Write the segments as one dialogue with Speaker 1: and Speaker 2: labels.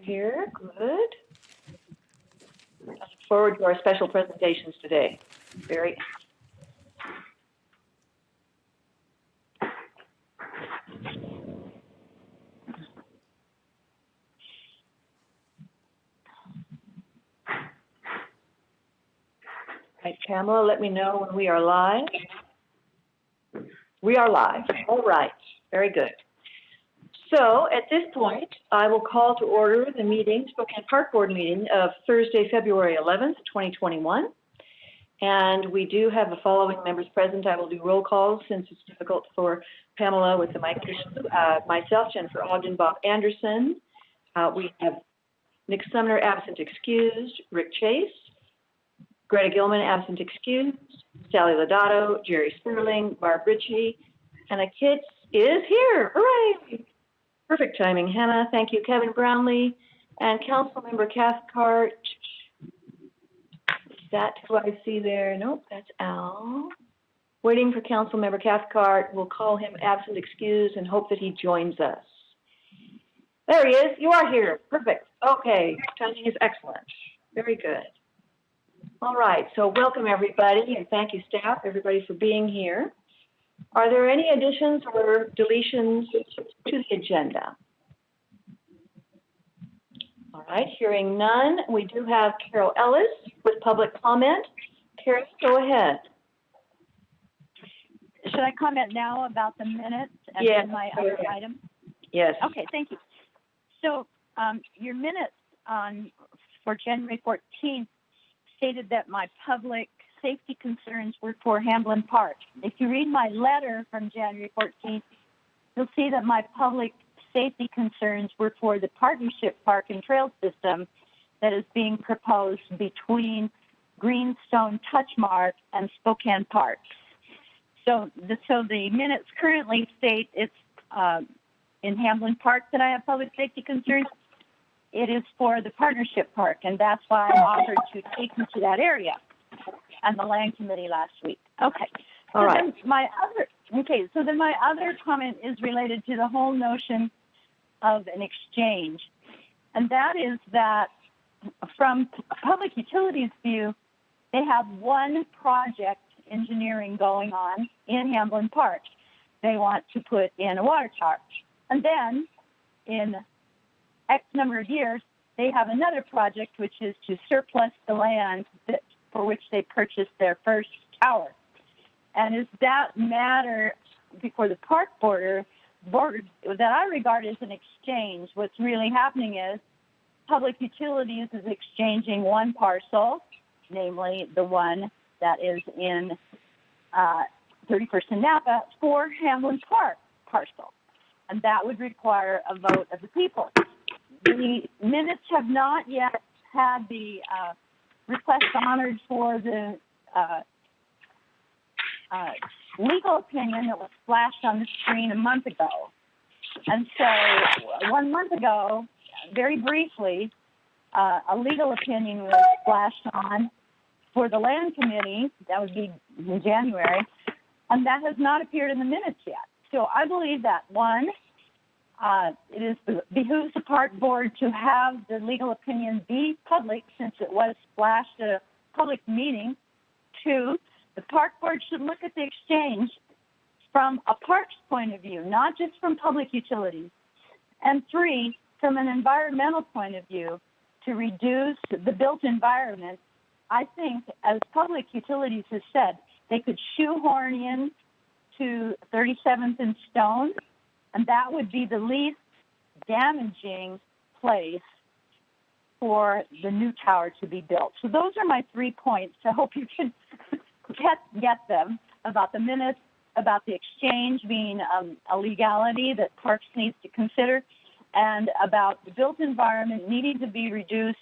Speaker 1: here. Good. I look forward to our special presentations today. Very. Right, Pamela, let me know when we are live. We are live. All right. Very good. So at this point, I will call to order the meeting, Spokane Park Board meeting of Thursday, February 11th, 2021. And we do have the following members present. I will do roll calls since it's difficult for Pamela with the mic issue. Myself, Jennifer Ogden, Bob Anderson. We have Nick Sumner, absent excused. Rick Chase. Greta Gilman, absent excused. Sally Lodato, Jerry Sperling, Barb Ritchie. Hannah Kitts is here. Hooray! Perfect timing, Hannah. Thank you, Kevin Brownlee. And Councilmember Cathcart. Is that who I see there? Nope, that's Al. Waiting for Councilmember Cathcart. We'll call him absent excused and hope that he joins us. There he is. You are here. Perfect. Okay. Timing is excellent. Very good. All right. So welcome, everybody, and thank you, staff, everybody, for being here. Are there any additions or deletions to the agenda? All right, hearing none, we do have Carol Ellis with public comment. Carol, go ahead.
Speaker 2: Should I comment now about the minutes and
Speaker 1: yes,
Speaker 2: then my other item?
Speaker 1: Yes.
Speaker 2: Okay, thank you. So your minutes for January 14th stated that my public safety concerns were for Hamblin Park. If you read my letter from January 14th, you'll see that my public safety concerns were for the partnership park and trail system that is being proposed between Greenstone Touchmark and Spokane Parks. So the minutes currently state it's in Hamblin Park that I have public safety concerns. It is for the partnership park, and that's why I offered to take me to that area and the land committee last week. Okay.
Speaker 1: All
Speaker 2: so
Speaker 1: right.
Speaker 2: Then my other comment is related to the whole notion of an exchange. And that is that from public utilities view, they have one project engineering going on in Hamblin Park. They want to put in a water tower. And then in X number of years, they have another project, which is to surplus the land for which they purchased their first tower. And is that matter before the park board that I regard as an exchange? What's really happening is public utilities is exchanging one parcel, namely the one that is in 31st and Napa, for Hamblin Park parcel. And that would require a vote of the people. The minutes have not yet had the request honored for the legal opinion that was flashed on the screen a month ago. And so 1 month ago, very briefly, a legal opinion was flashed on for the land committee. That would be in January. And that has not appeared in the minutes yet. So I believe that, one, it behooves the park board to have the legal opinion be public since it was flashed at a public meeting. Two, the park board should look at the exchange from a park's point of view, not just from public utilities. And three, from an environmental point of view, to reduce the built environment. I think, as public utilities has said, they could shoehorn in to 37th and Stone, and that would be the least damaging place for the new tower to be built. So those are my 3 points. I hope you can get them about the minutes, about the exchange being a legality that Parks needs to consider, and about the built environment needing to be reduced.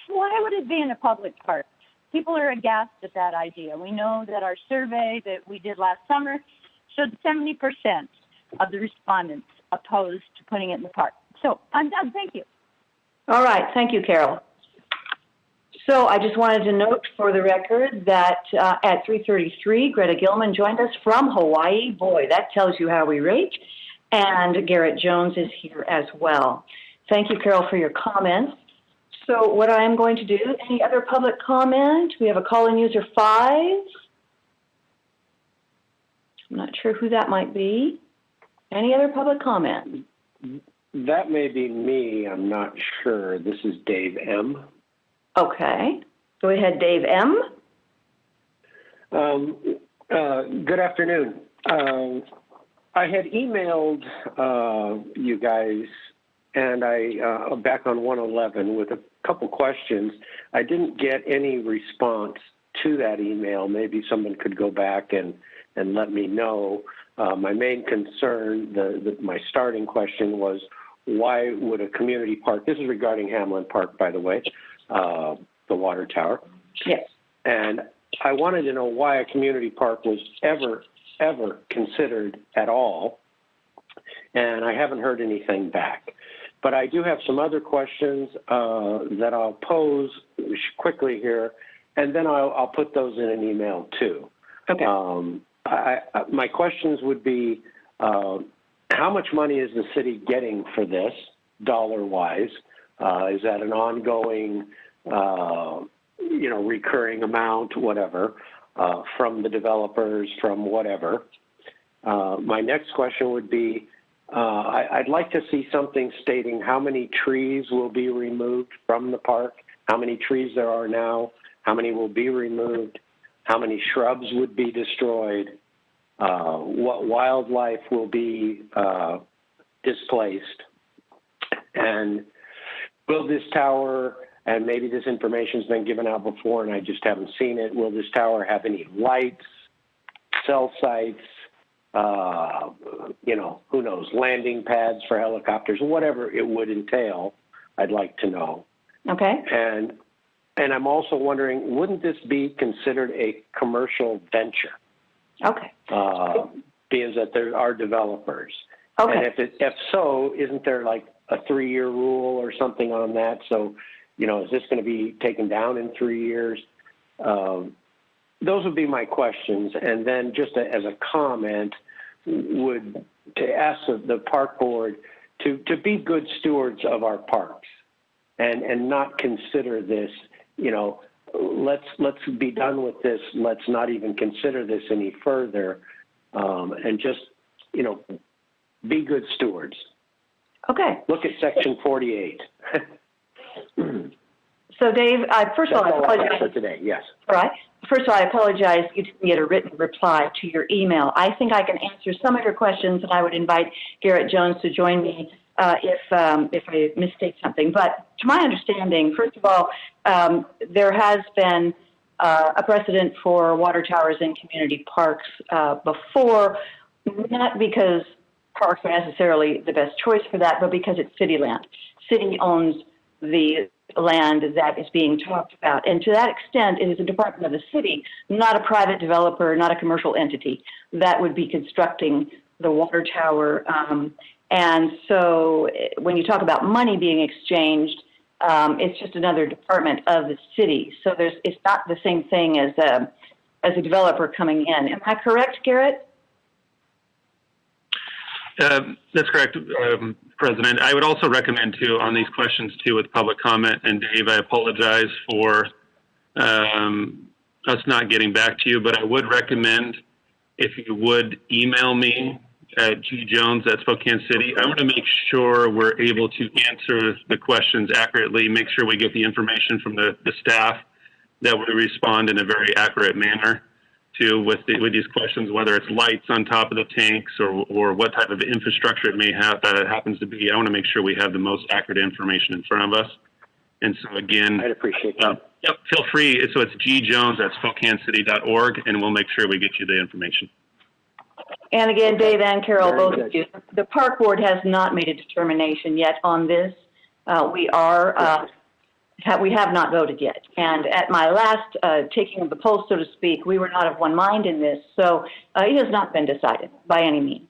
Speaker 2: Why would it be in a public park? People are aghast at that idea. We know that our survey that we did last summer showed 70% of the respondents opposed to putting it in the park. So I'm done. Thank you.
Speaker 1: All right. Thank you, Carol. So I just wanted to note for the record that at 3:33, Greta Gilman joined us from Hawaii. Boy, that tells you how we rate. And Garrett Jones is here as well. Thank you, Carol, for your comments. So what I am going to do, any other public comment? We have a call-in user 5. I'm not sure who that might be. Any other public comment?
Speaker 3: That may be me. I'm not sure. This is Dave M.
Speaker 1: Okay. Go ahead, Dave M.
Speaker 3: Good afternoon. I had emailed you guys, and I back on 111 with a couple questions. I didn't get any response to that email. Maybe someone could go back and let me know. My main concern, my starting question was, why would a community park, this is regarding Hamlin Park, by the way, the water tower.
Speaker 1: Yes.
Speaker 3: And I wanted to know why a community park was ever considered at all. And I haven't heard anything back. But I do have some other questions that I'll pose quickly here, and then I'll put those in an email too.
Speaker 1: Okay.
Speaker 3: My questions would be, how much money is the city getting for this, dollar-wise? Is that an ongoing, recurring amount, whatever, from the developers, from whatever? My next question would be, I'd like to see something stating how many trees will be removed from the park, how many trees there are now, how many will be removed, how many shrubs would be destroyed, what wildlife will be displaced, and will this tower, and maybe this information's been given out before and I just haven't seen it, will this tower have any lights, cell sites, who knows, landing pads for helicopters, whatever it would entail, I'd like to know.
Speaker 1: Okay.
Speaker 3: And I'm also wondering, wouldn't this be considered a commercial venture?
Speaker 1: Okay.
Speaker 3: Being that there are developers.
Speaker 1: Okay.
Speaker 3: And if so, isn't there like a 3-year rule or something on that? So, is this going to be taken down in 3 years? Those would be my questions. And then just as a comment, to ask the park board to be good stewards of our parks and not consider this, let's be done with this. Let's not even consider this any further, and just, be good stewards.
Speaker 1: Okay.
Speaker 3: Look at Section 48.
Speaker 1: So, Dave, first of all, I apologize
Speaker 3: for today. Yes.
Speaker 1: All right. First of all, I apologize you didn't get a written reply to your email. I think I can answer some of your questions, and I would invite Garrett Jones to join me if I mistake something. But to my understanding, first of all, there has been a precedent for water towers in community parks before, not because parks are necessarily the best choice for that, but because it's city land. City owns the land that is being talked about. And to that extent, it is a department of the city, not a private developer, not a commercial entity, that would be constructing the water tower. And so when you talk about money being exchanged, it's just another department of the city. So it's not the same thing as a developer coming in. Am I correct, Garrett?
Speaker 4: That's correct, President. I would also recommend, too, on these questions, too, with public comment, and Dave, I apologize for us not getting back to you, but I would recommend if you would email me at gjones@Spokane City. I want to make sure we're able to answer the questions accurately, make sure we get the information from the staff, that we respond in a very accurate manner with these questions, whether it's lights on top of the tanks or what type of infrastructure it may have that it happens to be. I want to make sure we have the most accurate information in front of us. And so again,
Speaker 3: I'd appreciate that.
Speaker 4: Yep, feel free. So it's gjones@SpokaneCity.org, and we'll make sure we get you the information.
Speaker 1: And again, Dave and Carol,
Speaker 3: Very
Speaker 1: both
Speaker 3: good.
Speaker 1: of you, the park board has not made a determination yet on this. We have not voted yet. And at my last taking of the polls, so to speak, we were not of one mind in this. So it has not been decided by any means.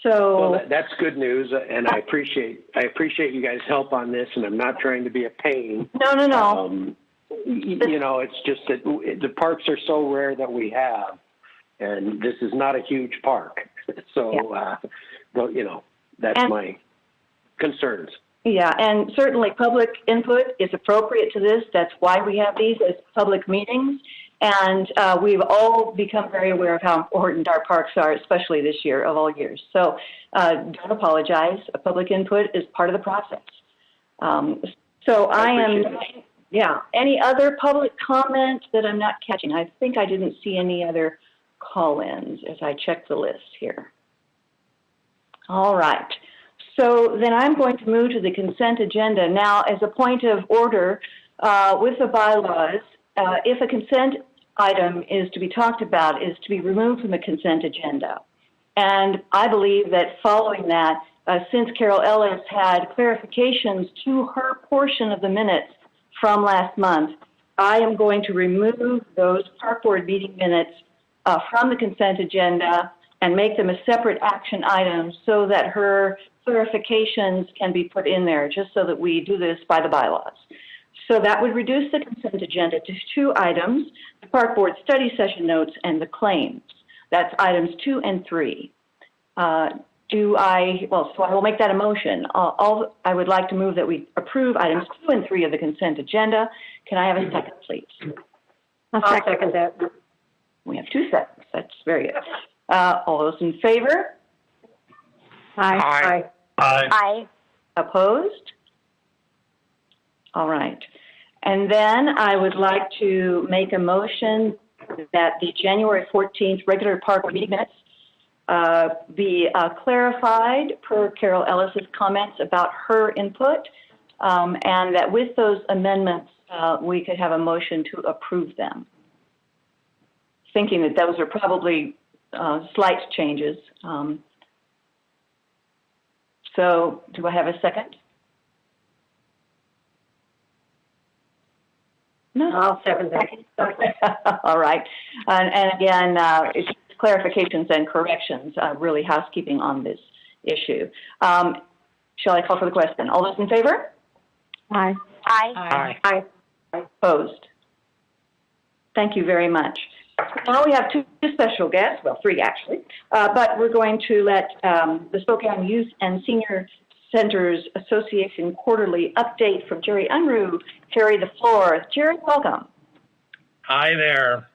Speaker 3: Well, that's good news, and I appreciate you guys' help on this, and I'm not trying to be a pain.
Speaker 1: No.
Speaker 3: It's just that the parks are so rare that we have, and this is not a huge park. So, that's my concerns.
Speaker 1: Yeah, and certainly public input is appropriate to this. That's why we have these as public meetings. And we've all become very aware of how important our parks are, especially this year of all years. So don't apologize. Public input is part of the process. So I am, yeah. Any other public comment that I'm not catching? I think I didn't see any other call-ins as I check the list here. All right. So then I'm going to move to the consent agenda. Now, as a point of order, with the bylaws, if a consent item is to be talked about, is to be removed from the consent agenda. And I believe that following that, since Carol Ellis had clarifications to her portion of the minutes from last month, I am going to remove those park board meeting minutes from the consent agenda and make them a separate action item so that her clarifications can be put in there, just so that we do this by the bylaws. So that would reduce the consent agenda to 2 items, the park board study session notes and the claims. That's items 2 and 3. So I will make that a motion. I would like to move that we approve items 2 and 3 of the consent agenda. Can I have a second, please?
Speaker 5: I'll second that.
Speaker 1: We have 2 seconds. That's very good. All those in favor?
Speaker 5: Aye.
Speaker 2: Aye.
Speaker 1: Opposed? All right. And then I would like to make a motion that the January 14th regular park board meeting minutes be clarified per Carol Ellis's comments about her input, and that with those amendments, we could have a motion to approve them. Thinking that those are probably slight changes. So do I have a second? No.
Speaker 5: I'll second that.
Speaker 1: All right. And again, it's clarifications and corrections, really housekeeping on this issue. Shall I call for the question? All those in favor?
Speaker 5: Aye.
Speaker 2: Aye.
Speaker 5: Aye.
Speaker 1: Opposed? Thank you very much. Now we have 2 special guests, well, 3 actually, but we're going to let the Spokane Youth and Senior Centers Association quarterly update from Jerry Unruh carry the floor. Jerry, welcome.
Speaker 6: Hi there.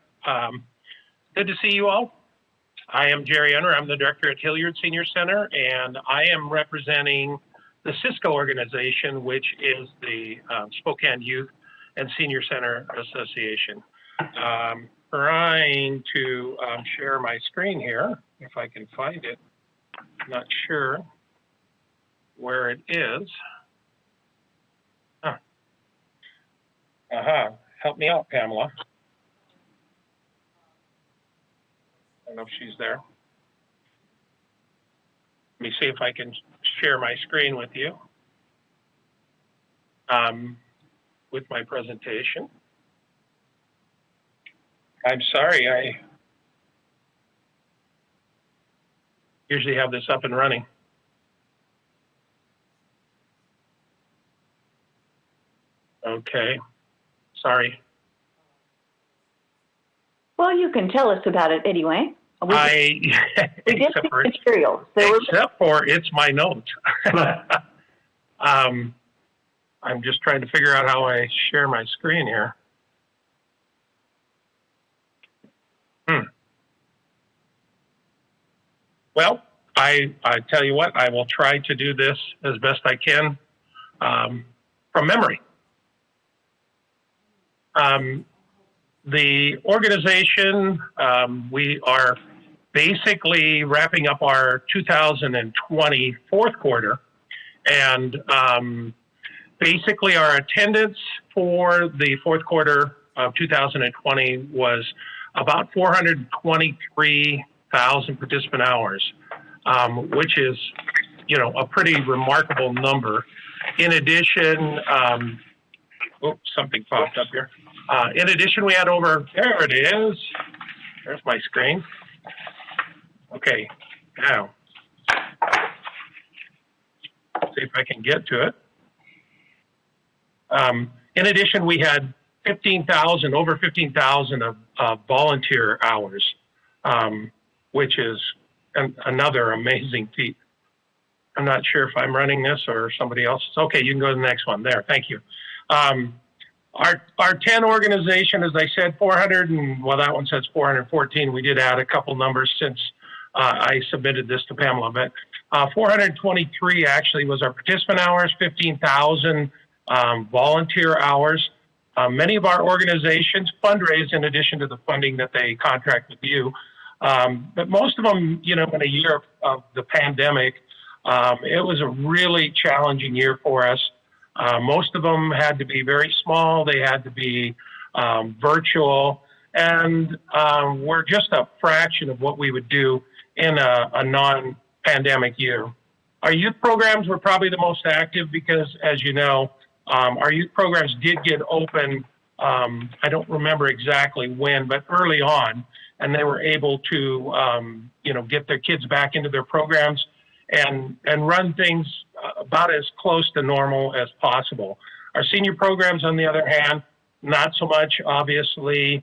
Speaker 6: Good to see you all. I am Jerry Unruh. I'm the director at Hilliard Senior Center, and I am representing the Cisco organization, which is the Spokane Youth and Senior Center Association. Trying to share my screen here, if I can find it. Not sure where it is. Help me out, Pamela. I don't know if she's there. Let me see if I can share my screen with you with my presentation. I'm sorry, I usually have this up and running. Okay, sorry.
Speaker 1: Well, you can tell us about it anyway. We did
Speaker 6: except for,
Speaker 1: materials.
Speaker 6: except for it's my note. I'm just trying to figure out how I share my screen here. Well, I tell you what, I will try to do this as best I can from memory. The organization, we are basically wrapping up our 2020 fourth quarter, and basically our attendance for the fourth quarter of 2020 was about 423,000 participant hours, which is, a pretty remarkable number. In addition, something popped up here. In addition, we had there it is. There's my screen. Okay, now, see if I can get to it. In addition, we had over 15,000 of volunteer hours, which is another amazing feat. I'm not sure if I'm running this or somebody else. Okay, you can go to the next one. There, thank you. Our 10 organization, as I said, 400 and, well, that one says 414. We did add a couple numbers since I submitted this to Pamela, but 423 actually was our participant hours, 15,000 volunteer hours. Many of our organizations fundraise in addition to the funding that they contract with you. But most of them, you know, in a year of the pandemic, it was a really challenging year for us. Most of them had to be very small. They had to be virtual, and were just a fraction of what we would do in a non-pandemic year. Our youth programs were probably the most active because, as you know, our youth programs did get open, I don't remember exactly when, but early on, and they were able to, you know, get their kids back into their programs and run things about as close to normal as possible. Our senior programs, on the other hand, not so much, obviously,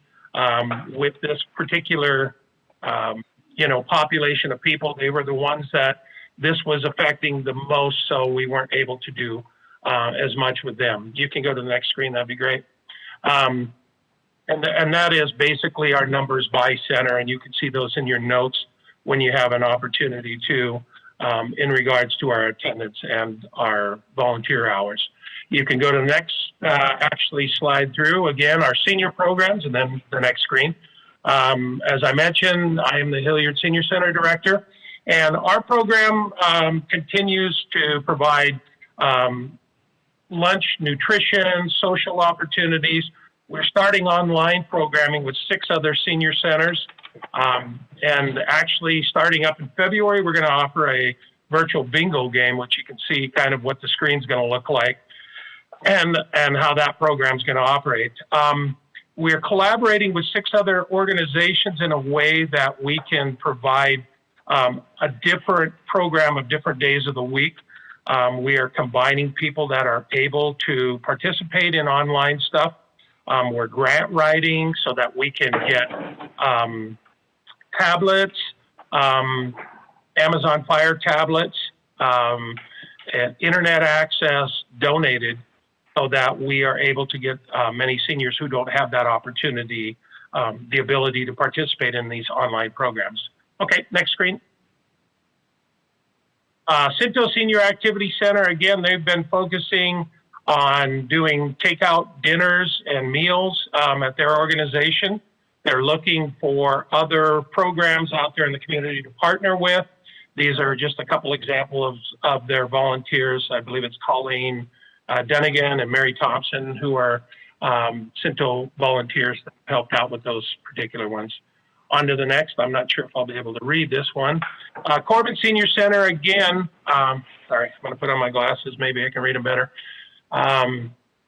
Speaker 6: with this particular, you know, population of people. They were the ones that this was affecting the most, so we weren't able to do as much with them. You can go to the next screen, that'd be great. And that is basically our numbers by center, and you can see those in your notes when you have an opportunity to, in regards to our attendance and our volunteer hours. You can go to the next, actually slide through, again, our senior programs, and then the next screen. As I mentioned, I am the Hilliard Senior Center Director, and our program continues to provide lunch, nutrition, social opportunities. We're starting online programming with 6 other senior centers. And actually, starting up in February, we're going to offer a virtual bingo game, which you can see kind of what the screen's going to look like and how that program's going to operate. We're collaborating with 6 other organizations in a way that we can provide a different program of different days of the week. We are combining people that are able to participate in online stuff. We're grant writing so that we can get tablets, Amazon Fire tablets, and internet access donated so that we are able to get many seniors who don't have that opportunity, the ability to participate in these online programs. Okay, next screen. Cinto Senior Activity Center, again, they've been focusing on doing takeout dinners and meals at their organization. They're looking for other programs out there in the community to partner with. These are just a couple examples of their volunteers. I believe it's Colleen Dunnigan and Mary Thompson, who are Cinto volunteers that helped out with those particular ones. On to the next. I'm not sure if I'll be able to read this one. Corbin Senior Center, again, sorry, I'm going to put on my glasses. Maybe I can read them better.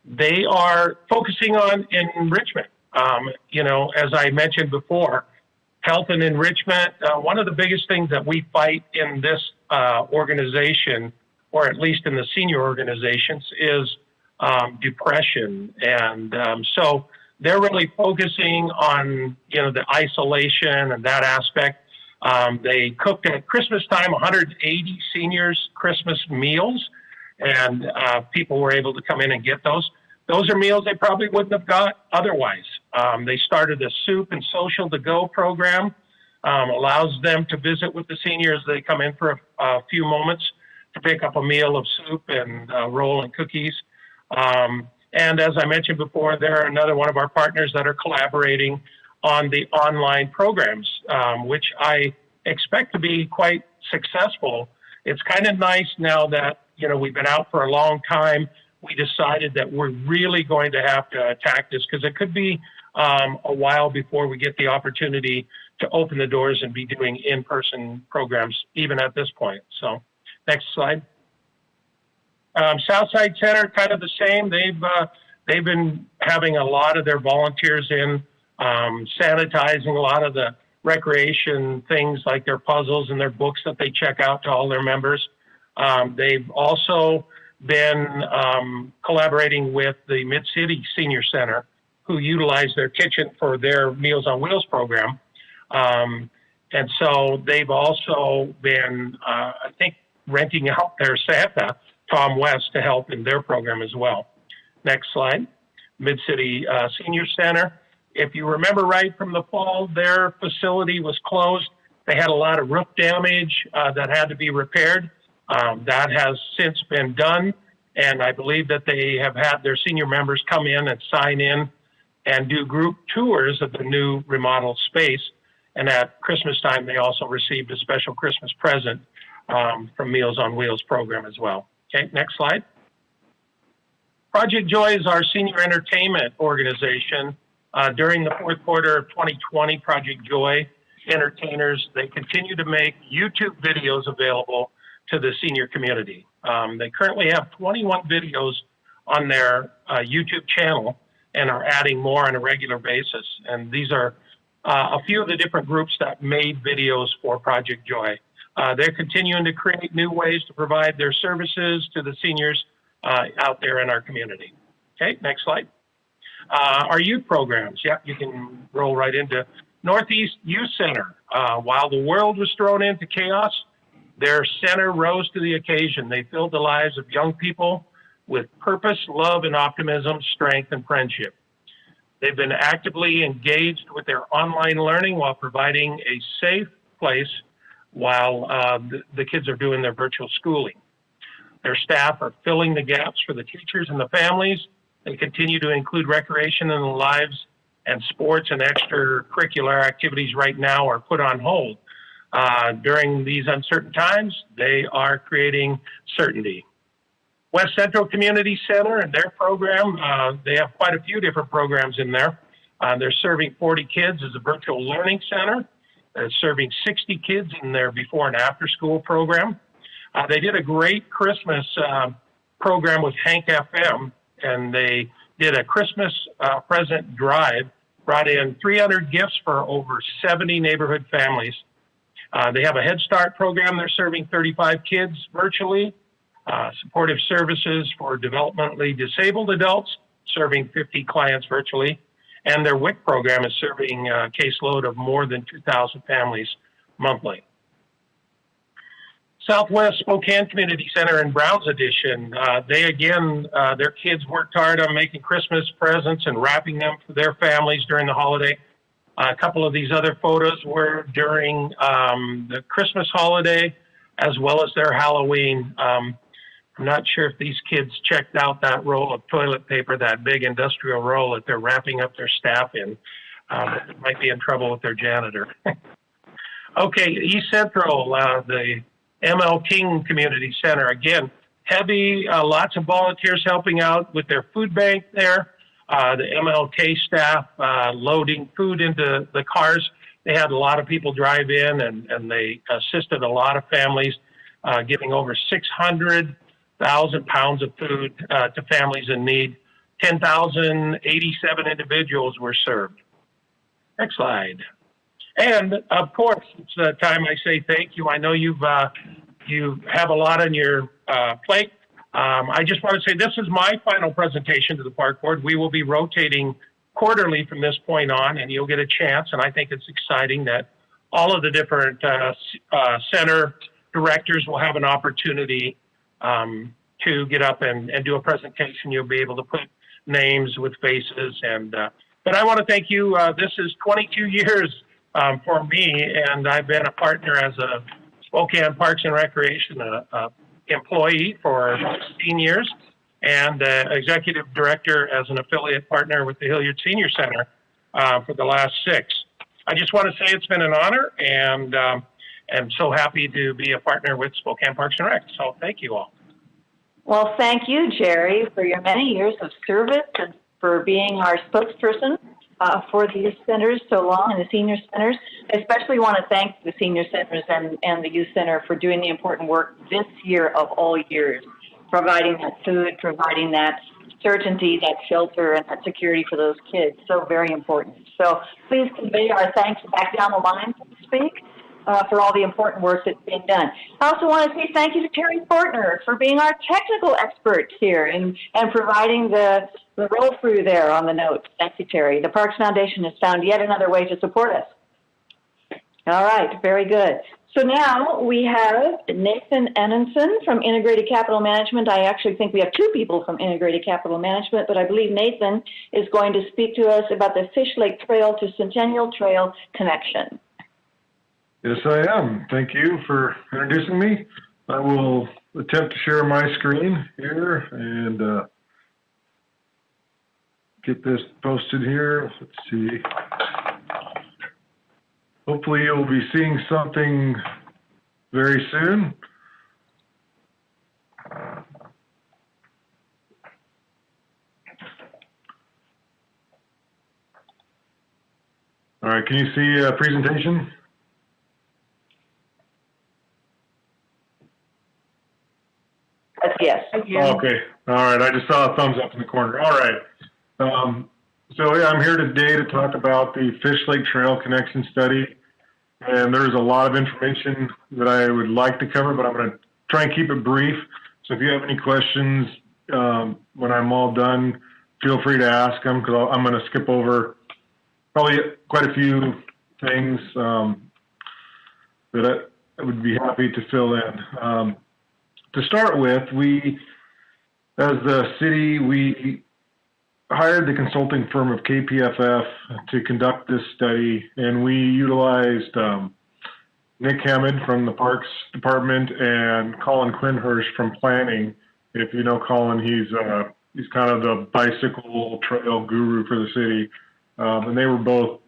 Speaker 6: They are focusing on enrichment. You know, as I mentioned before, health and enrichment, one of the biggest things that we fight in this organization, or at least in the senior organizations, is depression. And so they're really focusing on, you know, the isolation and that aspect. They cooked at Christmas time 180 seniors Christmas meals, and people were able to come in and get those. Those are meals they probably wouldn't have got otherwise. They started a soup and social to go program, allows them to visit with the seniors. They come in for a few moments to pick up a meal of soup and roll and cookies. And as I mentioned before, they're another one of our partners that are collaborating on the online programs, which I expect to be quite successful. It's kind of nice now that, you know, we've been out for a long time. We decided that we're really going to have to attack this because it could be a while before we get the opportunity to open the doors and be doing in-person programs, even at this point. So next slide. Southside Center, kind of the same. They've been having a lot of their volunteers in sanitizing a lot of the recreation things like their puzzles and their books that they check out to all their members. They've also been collaborating with the Mid-City Senior Center, who utilize their kitchen for their Meals on Wheels program. And so they've also been, I think renting out their Santa, Tom West, to help in their program as well. Next slide. Mid-City Senior Center. If you remember right from the fall, their facility was closed. They had a lot of roof damage that had to be repaired. That has since been done, and I believe that they have had their senior members come in and sign in and do group tours of the new remodeled space. And at Christmas time, they also received a special Christmas present from Meals on Wheels program as well. Okay, next slide. Project Joy is our senior entertainment organization. During the fourth quarter of 2020, Project Joy entertainers, they continue to make YouTube videos available to the senior community. They currently have 21 videos on their YouTube channel and are adding more on a regular basis. And these are a few of the different groups that made videos for Project Joy. They're continuing to create new ways to provide their services to the seniors out there in our community. Okay, next slide. Our youth programs, yeah, you can roll right into Northeast Youth Center. While the world was thrown into chaos, their center rose to the occasion. They filled the lives of young people with purpose, love, and optimism, strength, and friendship. They've been actively engaged with their online learning while providing a safe place while the kids are doing their virtual schooling. Their staff are filling the gaps for the teachers and the families. They continue to include recreation in the lives, and sports and extracurricular activities right now are put on hold. During these uncertain times, they are creating certainty. West Central Community Center and their program, they have quite a few different programs in there. They're serving 40 kids as a virtual learning center. They're serving 60 kids in their before and after school program. They did a great Christmas program with Hank FM, and they did a Christmas present drive, brought in 300 gifts for over 70 neighborhood families. They have a Head Start program. They're serving 35 kids virtually. Supportive services for developmentally disabled adults, serving 50 clients virtually. And their WIC program is serving a caseload of more than 2,000 families monthly. Southwest Spokane Community Center in Browns Edition, they again, their kids worked hard on making Christmas presents and wrapping them for their families during the holiday. A couple of these other photos were during the Christmas holiday as well as their Halloween. I'm not sure if these kids checked out that roll of toilet paper, that big industrial roll that they're wrapping up their staff in. They might be in trouble with their janitor. Okay, East Central, the ML King Community Center. Again, heavy, lots of volunteers helping out with their food bank there. The MLK staff loading food into the cars. They had a lot of people drive in, and they assisted a lot of families, giving over 600,000 pounds of food to families in need. 10,087 individuals were served. Next slide. And of course, it's the time I say thank you. I know you have a lot on your plate. I just want to say this is my final presentation to the Park Board. We will be rotating quarterly from this point on, and you'll get a chance. And I think it's exciting that all of the different center directors will have an opportunity to get up and do a presentation. You'll be able to put names with faces. And but I want to thank you. This is 22 years for me, and I've been a partner as a Spokane Parks and Recreation employee for 16 years, and executive director as an affiliate partner with the Hilliard Senior Center for the last 6. I just want to say it's been an honor, and I'm so happy to be a partner with Spokane Parks and Rec. So thank you all.
Speaker 1: Well, thank you, Jerry, for your many years of service and for being our spokesperson for these centers so long, and the senior centers. I especially want to thank the senior centers and the youth center for doing the important work this year of all years, providing that food, providing that certainty, that shelter, and that security for those kids. So very important. So please convey our thanks back down the line, so to speak, for all the important work that's being done. I also want to say thank you to Terry Fortner for being our technical expert here and providing the roll through there on the notes. Thank you, Terry. The Parks Foundation has found yet another way to support us. All right, very good. So now we have Nathan Enenson from Integrated Capital Management. I actually think we have two people from Integrated Capital Management, but I believe Nathan is going to speak to us about the Fish Lake Trail to Centennial Trail connection.
Speaker 7: Yes, I am. Thank you for introducing me. I will attempt to share my screen here and get this posted here. Let's see. Hopefully you'll be seeing something very soon. All right, can you see a presentation?
Speaker 1: Yes.
Speaker 7: Okay. All right. I just saw a thumbs up in the corner. All right. So yeah, I'm here today to talk about the Fish Lake Trail Connection Study. And there's a lot of information that I would like to cover, but I'm going to try and keep it brief. So if you have any questions when I'm all done, feel free to ask them, because I'm going to skip over probably quite a few things that I would be happy to fill in. To start with, as the city, we hired the consulting firm of KPFF to conduct this study, and we utilized Nick Hammond from the Parks Department and Colin Quinhurst from Planning. If you know Colin, he's kind of the bicycle trail guru for the city, and they were both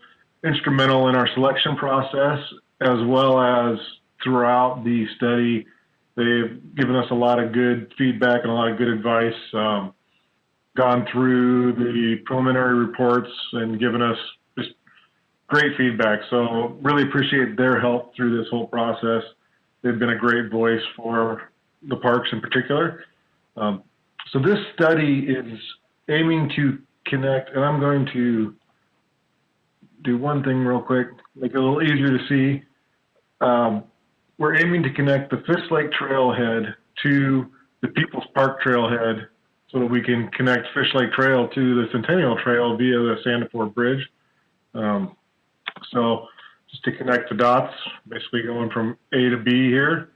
Speaker 7: instrumental in our selection process as well as throughout the study. They've given us a lot of good feedback and a lot of good advice, gone through the preliminary reports and given us just great feedback. So really appreciate their help through this whole process. They've been a great voice for the parks in particular. So this study is aiming to connect, and I'm going to do one thing real quick, make it a little easier to see. We're aiming to connect the Fish Lake Trailhead to the People's Park Trailhead so that we can connect Fish Lake Trail to the Centennial Trail via the Sandiford Bridge. So just to connect the dots, basically going from A to B here.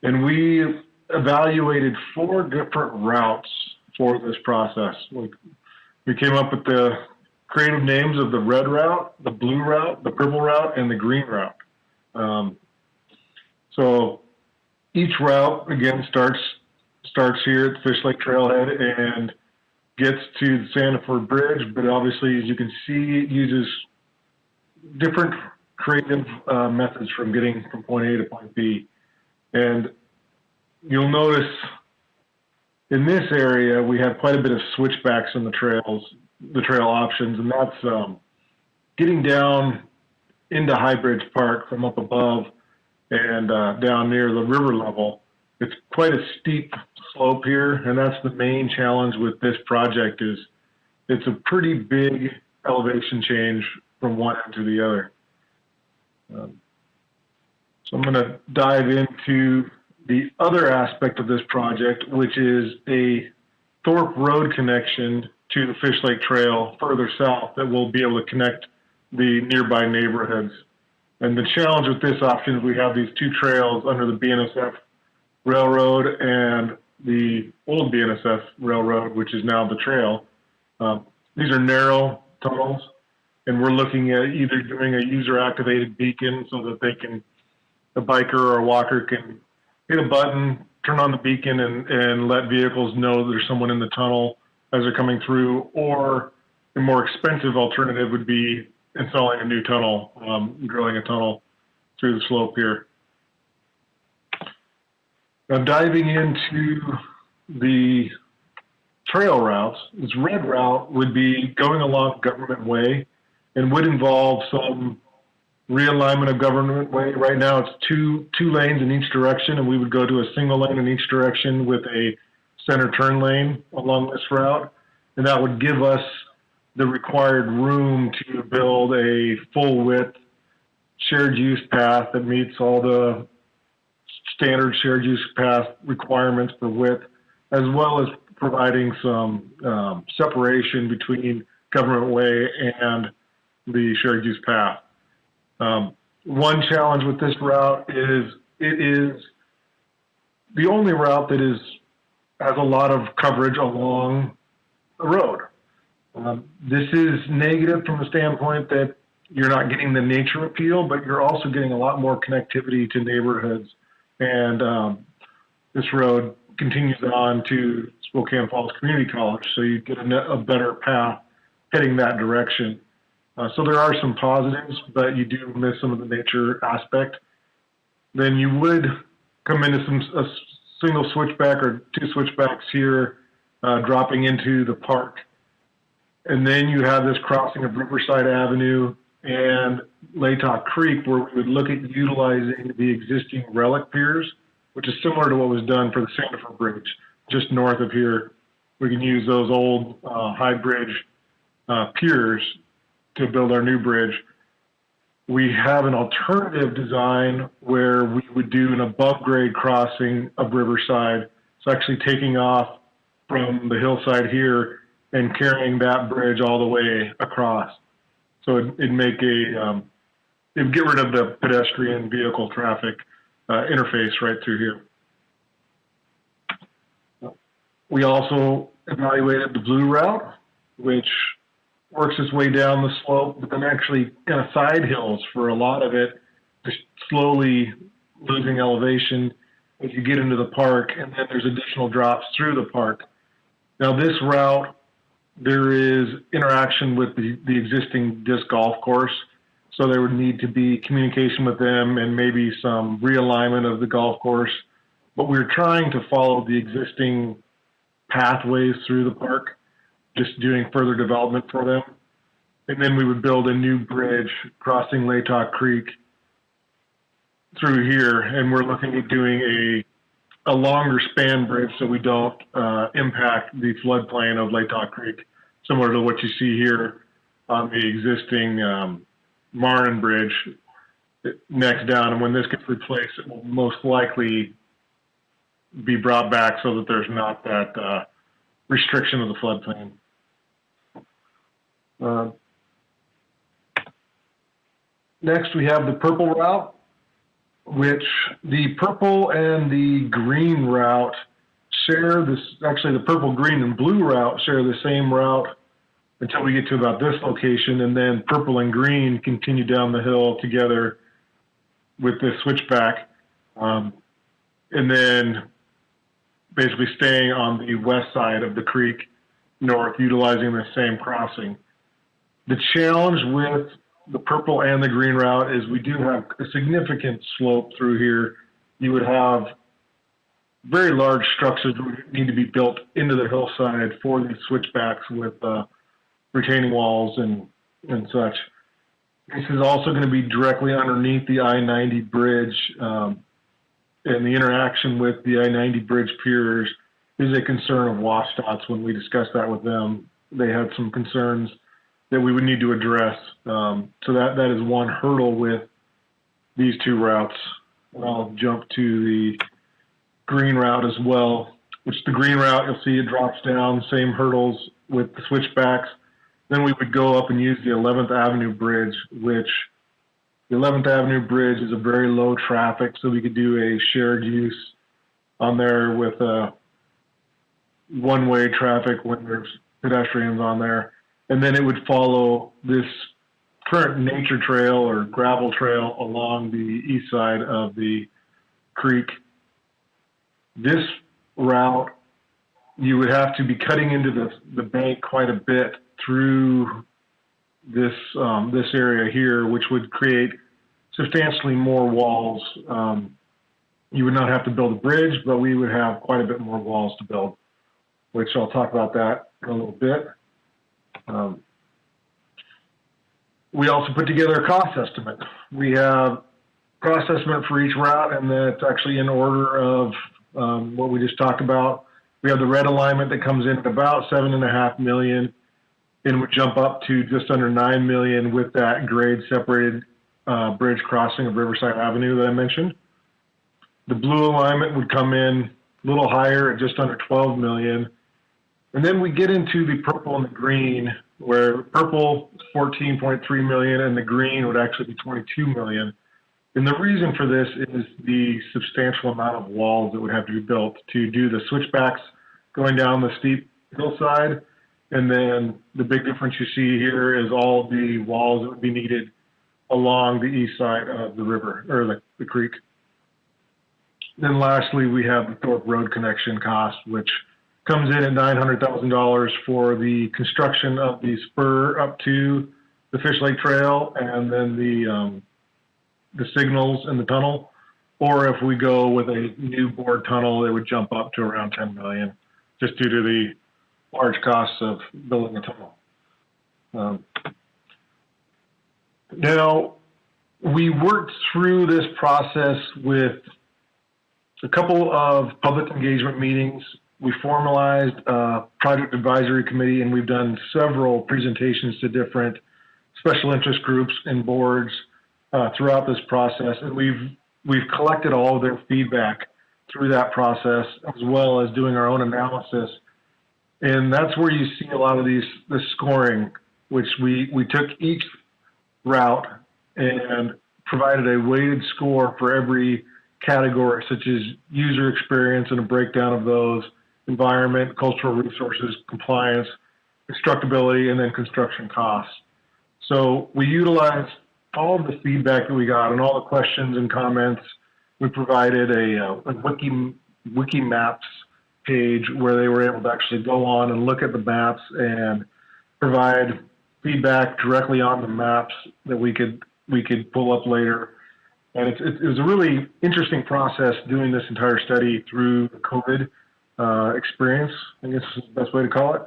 Speaker 7: And we evaluated 4 different routes for this process. We came up with the creative names of the red route, the blue route, the purple route, and the green route. So each route, again, starts here at Fish Lake Trailhead and gets to the Sandiford Bridge, but obviously, as you can see, it uses different creative methods from getting from point A to point B. And you'll notice in this area, we have quite a bit of switchbacks in the trail options, and that's getting down into High Bridge Park from up above and down near the river level. It's quite a steep slope here, and that's the main challenge with this project is it's a pretty big elevation change from one end to the other. So I'm going to dive into the other aspect of this project, which is a Thorpe Road connection to the Fish Lake Trail further south that will be able to connect the nearby neighborhoods. And the challenge with this option is we have these 2 trails under the BNSF Railroad and the old BNSF Railroad, which is now the trail. These are narrow tunnels, and we're looking at either doing a user-activated beacon so that a biker or a walker can hit a button, turn on the beacon, and let vehicles know there's someone in the tunnel as they're coming through, or a more expensive alternative would be installing a new tunnel, drilling a tunnel through the slope here. Now diving into the trail routes, this red route would be going along Government Way and would involve some realignment of Government Way. Right now it's two lanes in each direction, and we would go to a single lane in each direction with a center turn lane along this route. And that would give us the required room to build a full width shared use path that meets all the standard shared use path requirements for width, as well as providing some separation between Government Way and the shared use path. one challenge with this route is it is the only route that has a lot of coverage along the road. This is negative from the standpoint that you're not getting the nature appeal, but you're also getting a lot more connectivity to neighborhoods. And this road continues on to Spokane Falls Community College, so you get a better path heading that direction. So there are some positives, but you do miss some of the nature aspect. Then you would come into a single switchback or two switchbacks here, dropping into the park. And then you have this crossing of Riverside Avenue and Latah Creek, where we would look at utilizing the existing relic piers, which is similar to what was done for the Sandifer Bridge, just north of here. We can use those old high bridge piers to build our new bridge. We have an alternative design where we would do an above grade crossing of Riverside. It's actually taking off from the hillside here and carrying that bridge all the way across. So it'd get rid of the pedestrian vehicle traffic interface right through here. We also evaluated the blue route, which works its way down the slope, but then actually kind of side hills for a lot of it, just slowly losing elevation as you get into the park, and then there's additional drops through the park. Now this route, there is interaction with the existing disc golf course, so there would need to be communication with them and maybe some realignment of the golf course, but we're trying to follow the existing pathways through the park, just doing further development for them. And then we would build a new bridge crossing Latah Creek through here. And we're looking at doing a longer span bridge so we don't impact the floodplain of Latah Creek, similar to what you see here on the existing Marnin Bridge next down. And when this gets replaced, it will most likely be brought back so that there's not that restriction of the floodplain. Next, we have the purple route, which the purple and the green route share this. Actually, the purple, green, and blue route share the same route until we get to about this location, and then purple and green continue down the hill together with this switchback, and then basically staying on the west side of the creek north, utilizing the same crossing. The challenge with the purple and the green route is we do have a significant slope through here. You would have very large structures that would need to be built into the hillside for these switchbacks with retaining walls and such. This is also going to be directly underneath the I-90 bridge, and the interaction with the I-90 bridge piers is a concern of WSDOT's. When we discussed that with them, they had some concerns that we would need to address. So that is one hurdle with these two routes. I'll jump to the green route as well, which the green route, you'll see it drops down, same hurdles with the switchbacks. Then we would go up and use the 11th Avenue Bridge, which the 11th Avenue Bridge is a very low traffic, so we could do a shared use on there with one-way traffic when there's pedestrians on there. And then it would follow this current nature trail or gravel trail along the east side of the creek. This route, you would have to be cutting into the bank quite a bit through this area here, which would create substantially more walls. You would not have to build a bridge, but we would have quite a bit more walls to build, which I'll talk about that in a little bit. We also put together a cost estimate. We have cost estimate for each route, and that's actually in order of what we just talked about. We have the red alignment that comes in at about $7.5 million, and would jump up to just under $9 million with that grade separated bridge crossing of Riverside Avenue that I mentioned. The blue alignment would come in a little higher at just under $12 million. And then we get into the purple and the green, where purple is $14.3 million and the green would actually be $22 million. And the reason for this is the substantial amount of walls that would have to be built to do the switchbacks going down the steep hillside. And then the big difference you see here is all the walls that would be needed along the east side of the river, or the creek. Then lastly, we have the Thorpe Road connection cost, which comes in at $900,000 for the construction of the spur up to the Fish Lake Trail, and then the signals in the tunnel. Or if we go with a new bored tunnel, it would jump up to around $10 million, just due to the large costs of building a tunnel. Now, we worked through this process with a couple of public engagement meetings. We formalized a project advisory committee, and we've done several presentations to different special interest groups and boards throughout this process. And we've collected all of their feedback through that process, as well as doing our own analysis. And that's where you see a lot of the scoring, which we took each route and provided a weighted score for every category, such as user experience and a breakdown of those, environment, cultural resources, compliance, constructability, and then construction costs. So we utilized all of the feedback that we got and all the questions and comments. We provided a wiki maps page where they were able to actually go on and look at the maps and provide feedback directly on the maps that we could pull up later. And it was a really interesting process doing this entire study through the COVID experience, I guess is the best way to call it.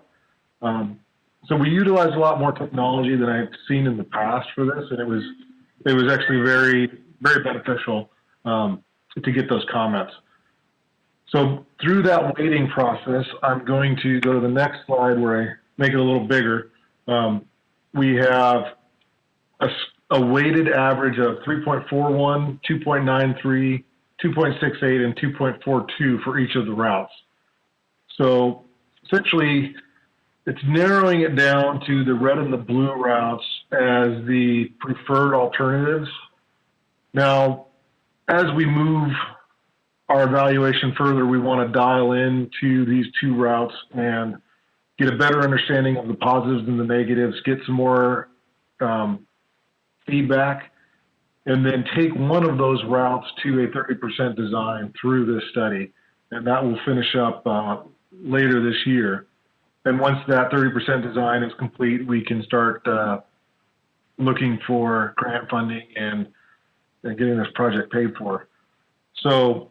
Speaker 7: So we utilized a lot more technology than I've seen in the past for this, and it was actually very, very beneficial to get those comments. So through that weighting process, I'm going to go to the next slide where I make it a little bigger. We have a weighted average of 3.41, 2.93, 2.68, and 2.42 for each of the routes. So essentially, it's narrowing it down to the red and the blue routes as the preferred alternatives. Now, as we move our evaluation further, we want to dial into these two routes and get a better understanding of the positives and the negatives, get some more feedback, and then take one of those routes to a 30% design through this study. And that will finish up later this year. And once that 30% design is complete, we can start looking for grant funding and getting this project paid for. So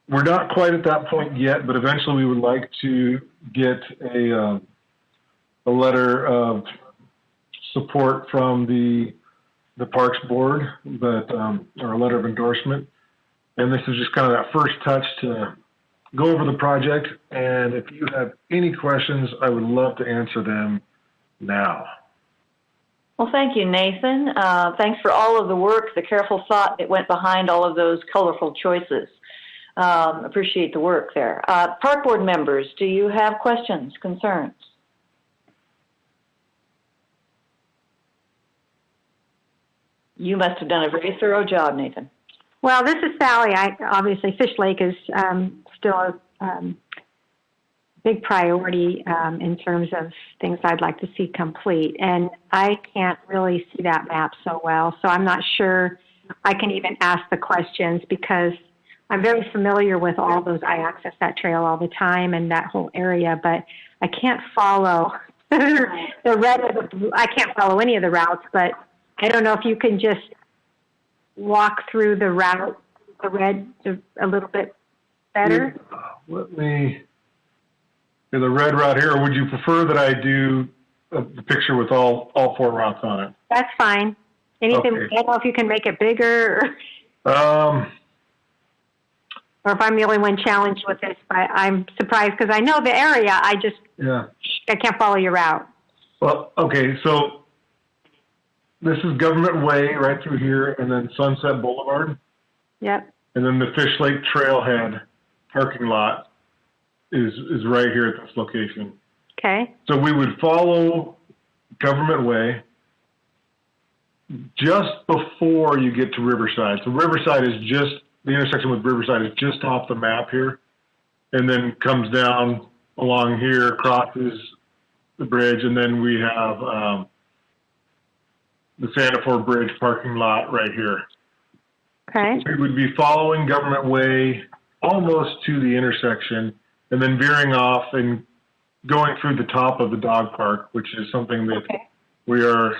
Speaker 7: we're not quite at that point yet, but eventually we would like to get a letter of support from the Parks Board, or a letter of endorsement. And this is just kind of that first touch to go over the project. And if you have any questions, I would love to answer them now.
Speaker 1: Well, thank you, Nathan. Thanks for all of the work, the careful thought that went behind all of those colorful choices. Appreciate the work there. Park Board members, do you have questions, concerns? You must have done a very thorough job, Nathan.
Speaker 5: Well, this is Sally. Obviously, Fish Lake is still a big priority in terms of things I'd like to see complete. And I can't really see that map so well, so I'm not sure I can even ask the questions because I'm very familiar with all those. I access that trail all the time and that whole area, but I can't follow the red or the blue. I can't follow any of the routes, but I don't know if you can just walk through the route, the red, a little bit better.
Speaker 7: Let me do the red route here, or would you prefer that I do the picture with all four routes on it?
Speaker 5: That's fine. Anything,
Speaker 7: Okay.
Speaker 5: I don't know if you can make it bigger or if I'm the only one challenged with this, but I'm surprised because I know the area. I can't follow your route.
Speaker 7: Well, okay, so this is Government Way right through here, and then Sunset Boulevard.
Speaker 5: Yep.
Speaker 7: And then the Fish Lake Trailhead parking lot is right here at this location.
Speaker 5: Okay.
Speaker 7: So we would follow Government Way, just before you get to Riverside. So Riverside is just, the intersection with Riverside is just off the map here, and then comes down along here, crosses the bridge, and then we have the Sandifer Bridge parking lot right here.
Speaker 5: Okay.
Speaker 7: We would be following Government Way almost to the intersection, and then veering off and going through the top of the dog park, which is something that we are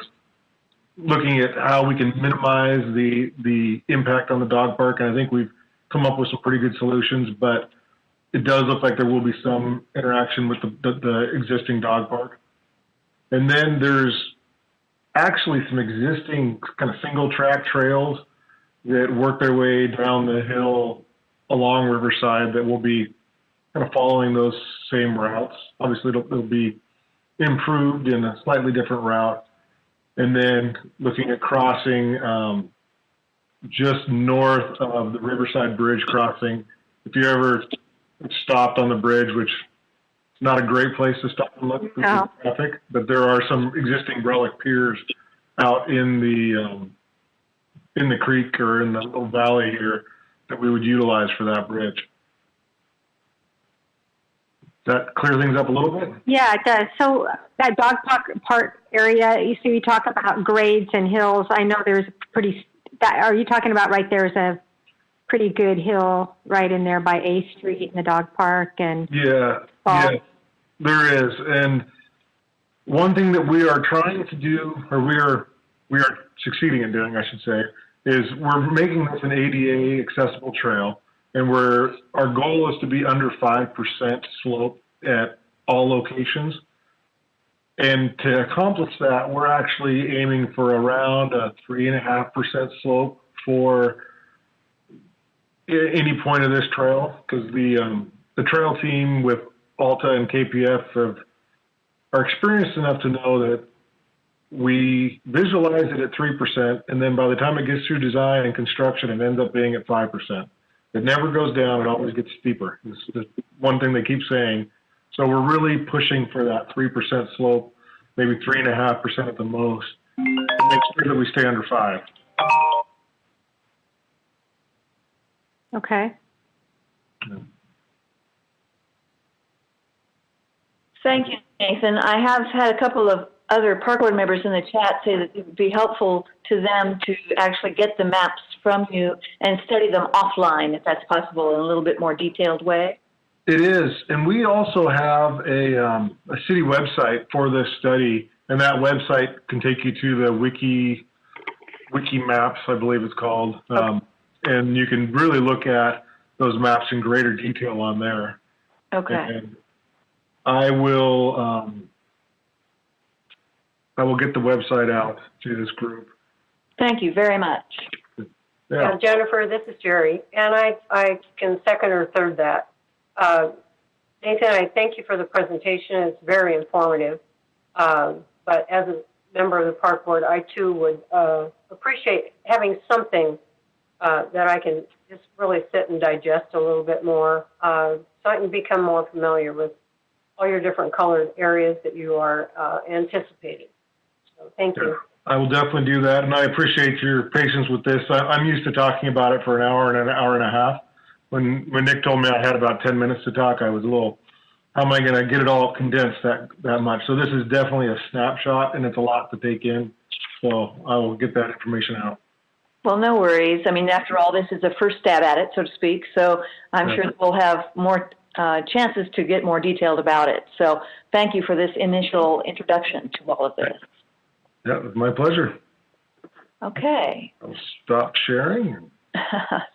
Speaker 7: looking at how we can minimize the impact on the dog park. And I think we've come up with some pretty good solutions, but it does look like there will be some interaction with the existing dog park. And then there's actually some existing kind of single track trails that work their way down the hill along Riverside that will be kind of following those same routes. Obviously, it'll be improved in a slightly different route. And then looking at crossing just north of the Riverside Bridge crossing. If you ever stopped on the bridge, which is not a great place to stop and look for traffic, but there are some existing relic piers out in the creek or in the little valley here that we would utilize for that bridge. Does that clear things up a little bit?
Speaker 5: Yeah, it does. So that dog park area, you talk about grades and hills. I know there's are you talking about right there's a pretty good hill right in there by A Street in the dog park? And
Speaker 7: yeah, there is. And one thing that we are trying to do, or we are succeeding in doing, I should say, is we're making this an ADA accessible trail. And our goal is to be under 5% slope at all locations. And to accomplish that, we're actually aiming for around a 3.5% slope for any point of this trail, because the trail team with Alta and KPF are experienced enough to know that we visualize it at 3%, and then by the time it gets through design and construction, it ends up being at 5%. It never goes down. It always gets steeper. It's the one thing they keep saying. So we're really pushing for that 3% slope, maybe 3.5% at the most, to make sure that we stay under 5.
Speaker 5: Okay.
Speaker 1: Thank you, Nathan. I have had a couple of other park board members in the chat say that it would be helpful to them to actually get the maps from you and study them offline, if that's possible, in a little bit more detailed way.
Speaker 7: It is, and we also have a city website for this study, and that website can take you to the Wiki Maps, I believe it's called, and you can really look at those maps in greater detail on there.
Speaker 1: Okay.
Speaker 7: And I will get the website out to this group.
Speaker 1: Thank you very much.
Speaker 7: Yeah.
Speaker 8: Jennifer, this is Jerry, and I can second or third that. Nathan, I thank you for the presentation. It's very informative. But as a member of the park board, I too would appreciate having something that I can just really sit and digest a little bit more, so I can become more familiar with all your different colored areas that you are anticipating. So thank you.
Speaker 7: I will definitely do that, and I appreciate your patience with this. I'm used to talking about it for an hour and a half. When Nick told me I had about 10 minutes to talk, I was a little, how am I going to get it all condensed that much? So this is definitely a snapshot, and it's a lot to take in. So I will get that information out.
Speaker 1: Well, no worries. I mean, after all, this is a first stab at it, so to speak. So I'm sure that we'll have more chances to get more detailed about it. So thank you for this initial introduction to all of this.
Speaker 7: Yeah, it was my pleasure.
Speaker 1: Okay.
Speaker 7: I'll stop sharing.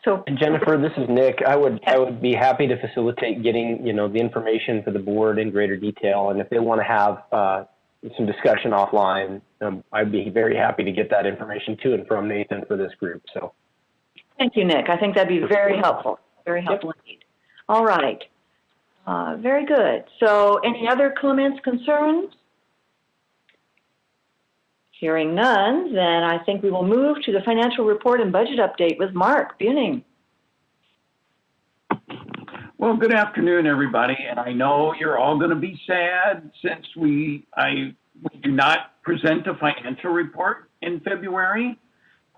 Speaker 1: So,
Speaker 9: And Jennifer, this is Nick. I would be happy to facilitate getting the information for the board in greater detail, and if they want to have some discussion offline, I'd be very happy to get that information to and from Nathan for this group. So,
Speaker 1: thank you, Nick. I think that'd be very helpful. Very helpful indeed. All right. Very good. So, any other comments, concerns? Hearing none, then I think we will move to the financial report and budget update with Mark Buning.
Speaker 10: Well, good afternoon, everybody. And I know you're all going to be sad since we do not present a financial report in February.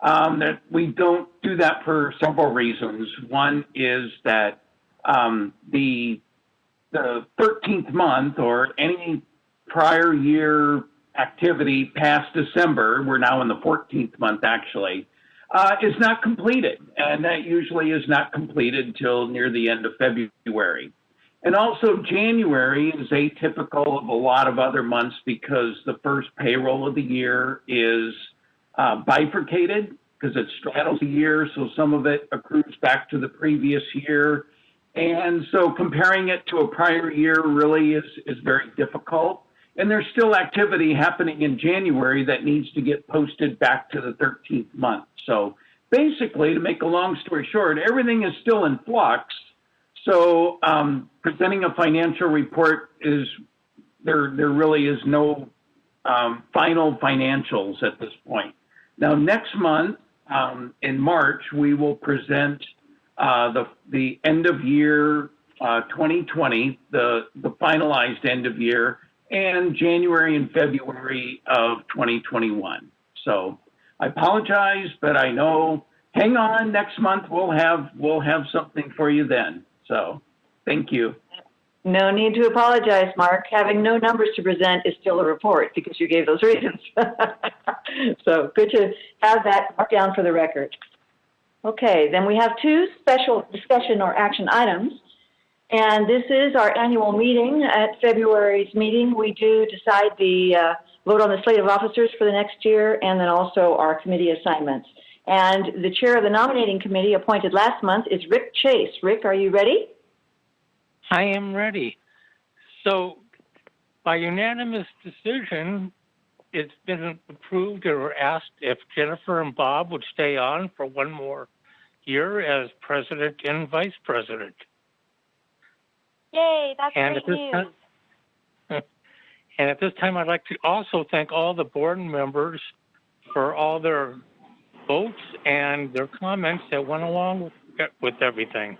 Speaker 10: That we don't do that for several reasons. One is that the 13th month or any prior year activity past December, we're now in the 14th month actually, is not completed. And that usually is not completed till near the end of February. And also January is atypical of a lot of other months because the first payroll of the year is bifurcated because it straddles the year, so some of it accrues back to the previous year. And so comparing it to a prior year really is very difficult. And there's still activity happening in January that needs to get posted back to the 13th month. So basically, to make a long story short, everything is still in flux. So presenting a financial report is, there really is no final financials at this point. Now, next month, in March, we will present the end of year 2020, the finalized end of year, and January and February of 2021. So I apologize, but I know, hang on, next month we'll have something for you then. So thank you.
Speaker 1: No need to apologize, Mark. Having no numbers to present is still a report because you gave those reasons. So good to have that marked down for the record. Okay, then we have two special discussion or action items. And this is our annual meeting. At February's meeting, we do decide the vote on the slate of officers for the next year and then also our committee assignments. And the chair of the nominating committee appointed last month is Rick Chase. Rick, are you ready?
Speaker 11: I am ready. So by unanimous decision, it's been approved or asked if Jennifer and Bob would stay on for one more year as president and vice president.
Speaker 12: Yay, that's great news.
Speaker 11: And at this time, I'd like to also thank all the board members for all their votes and their comments that went along with everything.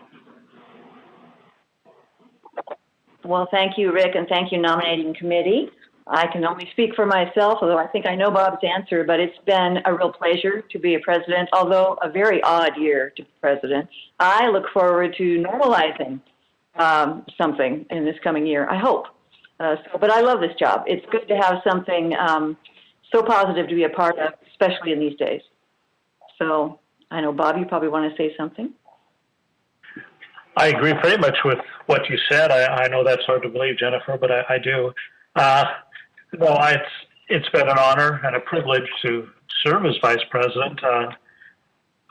Speaker 1: Well, thank you, Rick, and thank you, nominating committee. I can only speak for myself, although I think I know Bob's answer, but it's been a real pleasure to be a president, although a very odd year to be president. I look forward to normalizing something in this coming year, I hope. But I love this job. It's good to have something so positive to be a part of, especially in these days. So I know, Bob, you probably want to say something.
Speaker 13: I agree pretty much with what you said. I know that's hard to believe, Jennifer, but I do. It's been an honor and a privilege to serve as vice president.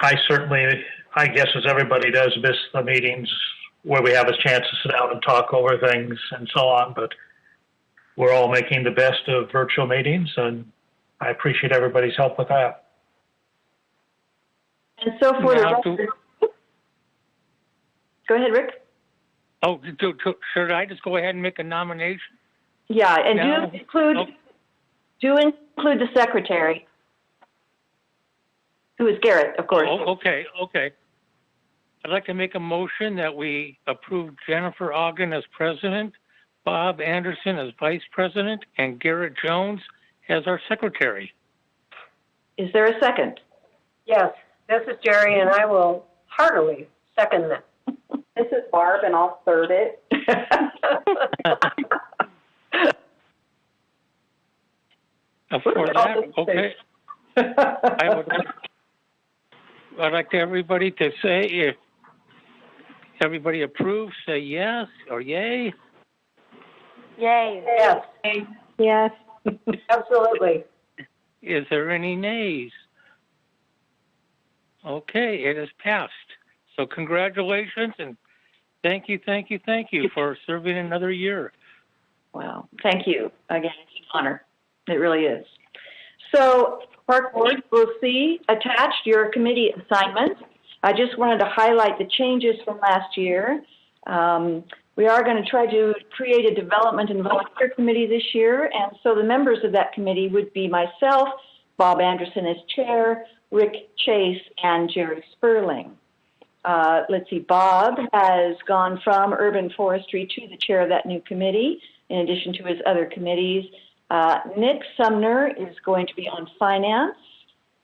Speaker 13: I certainly, I guess as everybody does, miss the meetings where we have a chance to sit down and talk over things and so on, but we're all making the best of virtual meetings, and I appreciate everybody's help with that.
Speaker 1: And so for the record, go ahead, Rick.
Speaker 11: Oh, should I just go ahead and make a nomination?
Speaker 1: Yeah, and do include the secretary, who is Garrett, of course.
Speaker 11: Oh, okay. I'd like to make a motion that we approve Jennifer Ogden as president, Bob Anderson as vice president, and Garrett Jones as our secretary.
Speaker 1: Is there a second?
Speaker 8: Yes, this is Jerry, and I will heartily second that.
Speaker 14: This is Barb, and I'll third it.
Speaker 11: For that, okay. I'd like everybody to say, if everybody approves, say yes or yay.
Speaker 12: Yay.
Speaker 8: Yes.
Speaker 5: Yes.
Speaker 8: Absolutely.
Speaker 11: Is there any nays? Okay, it is passed. So congratulations and thank you for serving another year.
Speaker 1: Wow, thank you. Again, it's an honor. It really is. So, Park Board will see attached your committee assignments. I just wanted to highlight the changes from last year. We are going to try to create a development and volunteer committee this year, and so the members of that committee would be myself, Bob Anderson as chair, Rick Chase, and Jerry Sperling. Let's see, Bob has gone from urban forestry to the chair of that new committee, in addition to his other committees. Nick Sumner is going to be on finance.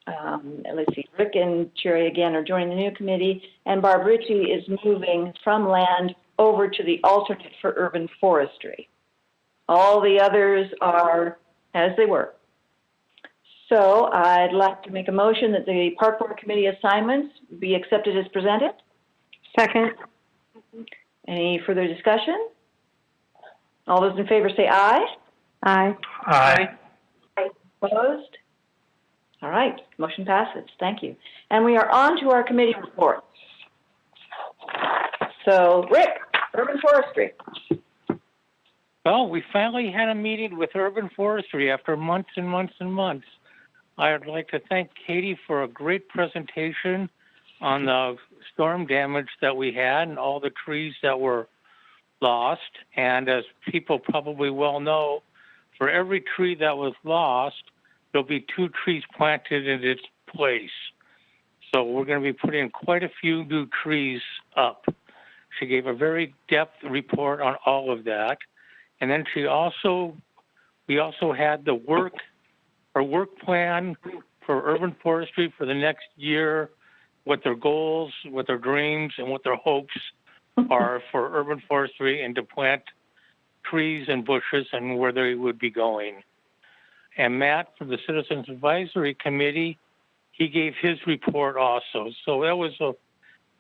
Speaker 1: let's see, Rick and Jerry again are joining the new committee, and Barb Ritchie is moving from land over to the alternate for urban forestry. All the others are as they were. So I'd like to make a motion that the Park Board Committee assignments be accepted as presented.
Speaker 5: Second.
Speaker 1: Any further discussion? All those in favor say aye.
Speaker 5: Aye.
Speaker 13: Aye.
Speaker 1: Opposed? All right, motion passes. Thank you. And we are on to our committee reports. So, Rick, urban forestry.
Speaker 11: Well, we finally had a meeting with Urban Forestry after months and months and months. I'd like to thank Katie for a great presentation on the storm damage that we had and all the trees that were lost. And as people probably well know, for every tree that was lost, there'll be 2 trees planted in its place. So we're going to be putting quite a few new trees up. She gave a very depth report on all of that. And then we also had the work plan for urban forestry for the next year, what their goals, what their dreams, and what their hopes are for urban forestry and to plant trees and bushes and where they would be going. And Matt from the Citizens Advisory Committee, he gave his report also. So that was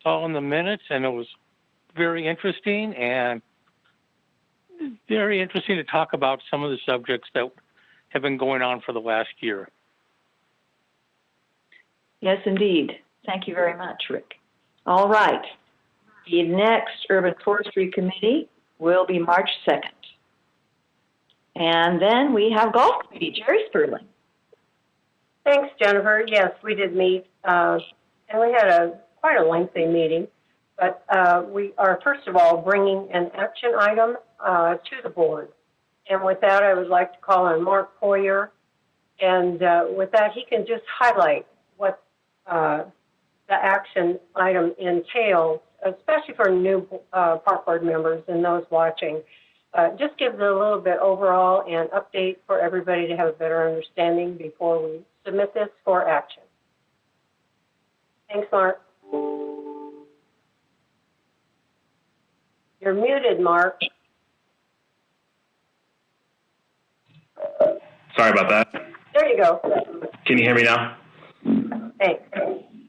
Speaker 11: all in the minutes, and it was very interesting and very interesting to talk about some of the subjects that have been going on for the last year.
Speaker 1: Yes, indeed. Thank you very much, Rick. All right. The next Urban Forestry Committee will be March 2nd. And then we have Golf Committee, Jerry Sperling.
Speaker 8: Thanks, Jennifer. Yes, we did meet, and we had quite a lengthy meeting. But we are, first of all, bringing an action item to the board. And with that, I would like to call on Mark Poyer. And with that, he can just highlight what the action item entails, especially for new Park Board members and those watching. Just give it a little bit overall and update for everybody to have a better understanding before we submit this for action. Thanks, Mark. You're muted, Mark.
Speaker 15: Sorry about that.
Speaker 8: There you go.
Speaker 15: Can you hear me now?
Speaker 8: Thanks.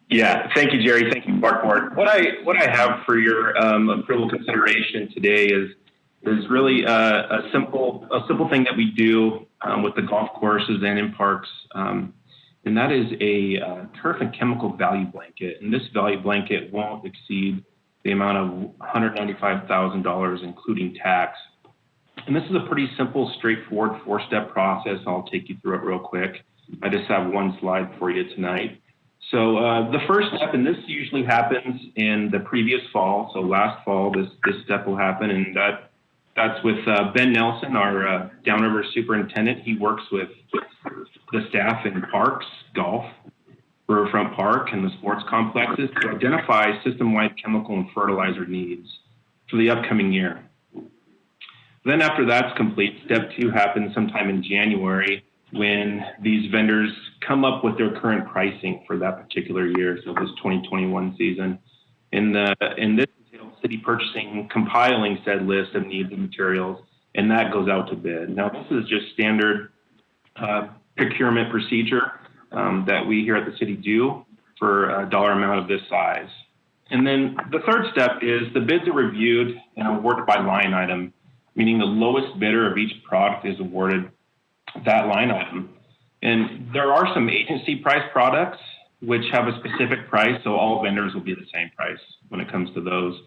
Speaker 15: Yeah, thank you, Jerry. Thank you, Park Board. What I have for your approval consideration today is really a simple thing that we do with the golf courses and in parks, and that is a turf and chemical value blanket. And this value blanket won't exceed the amount of $195,000, including tax. And this is a pretty simple, straightforward 4-step process. I'll take you through it real quick. I just have one slide for you tonight. So the first step, and this usually happens in the previous fall. So last fall, this step will happen, and that's with Ben Nelson, our Downriver superintendent. He works with the staff in parks, golf, Riverfront Park, and the sports complexes to identify system-wide chemical and fertilizer needs for the upcoming year. Then after that's complete, step 2 happens sometime in January when these vendors come up with their current pricing for that particular year, so this 2021 season. And this entails city purchasing, compiling said list of needs and materials, and that goes out to bid. Now, this is just standard procurement procedure that we here at the city do for a dollar amount of this size. And then the third step is the bids are reviewed and awarded by line item, meaning the lowest bidder of each product is awarded that line item. And there are some agency price products which have a specific price, so all vendors will be the same price when it comes to those.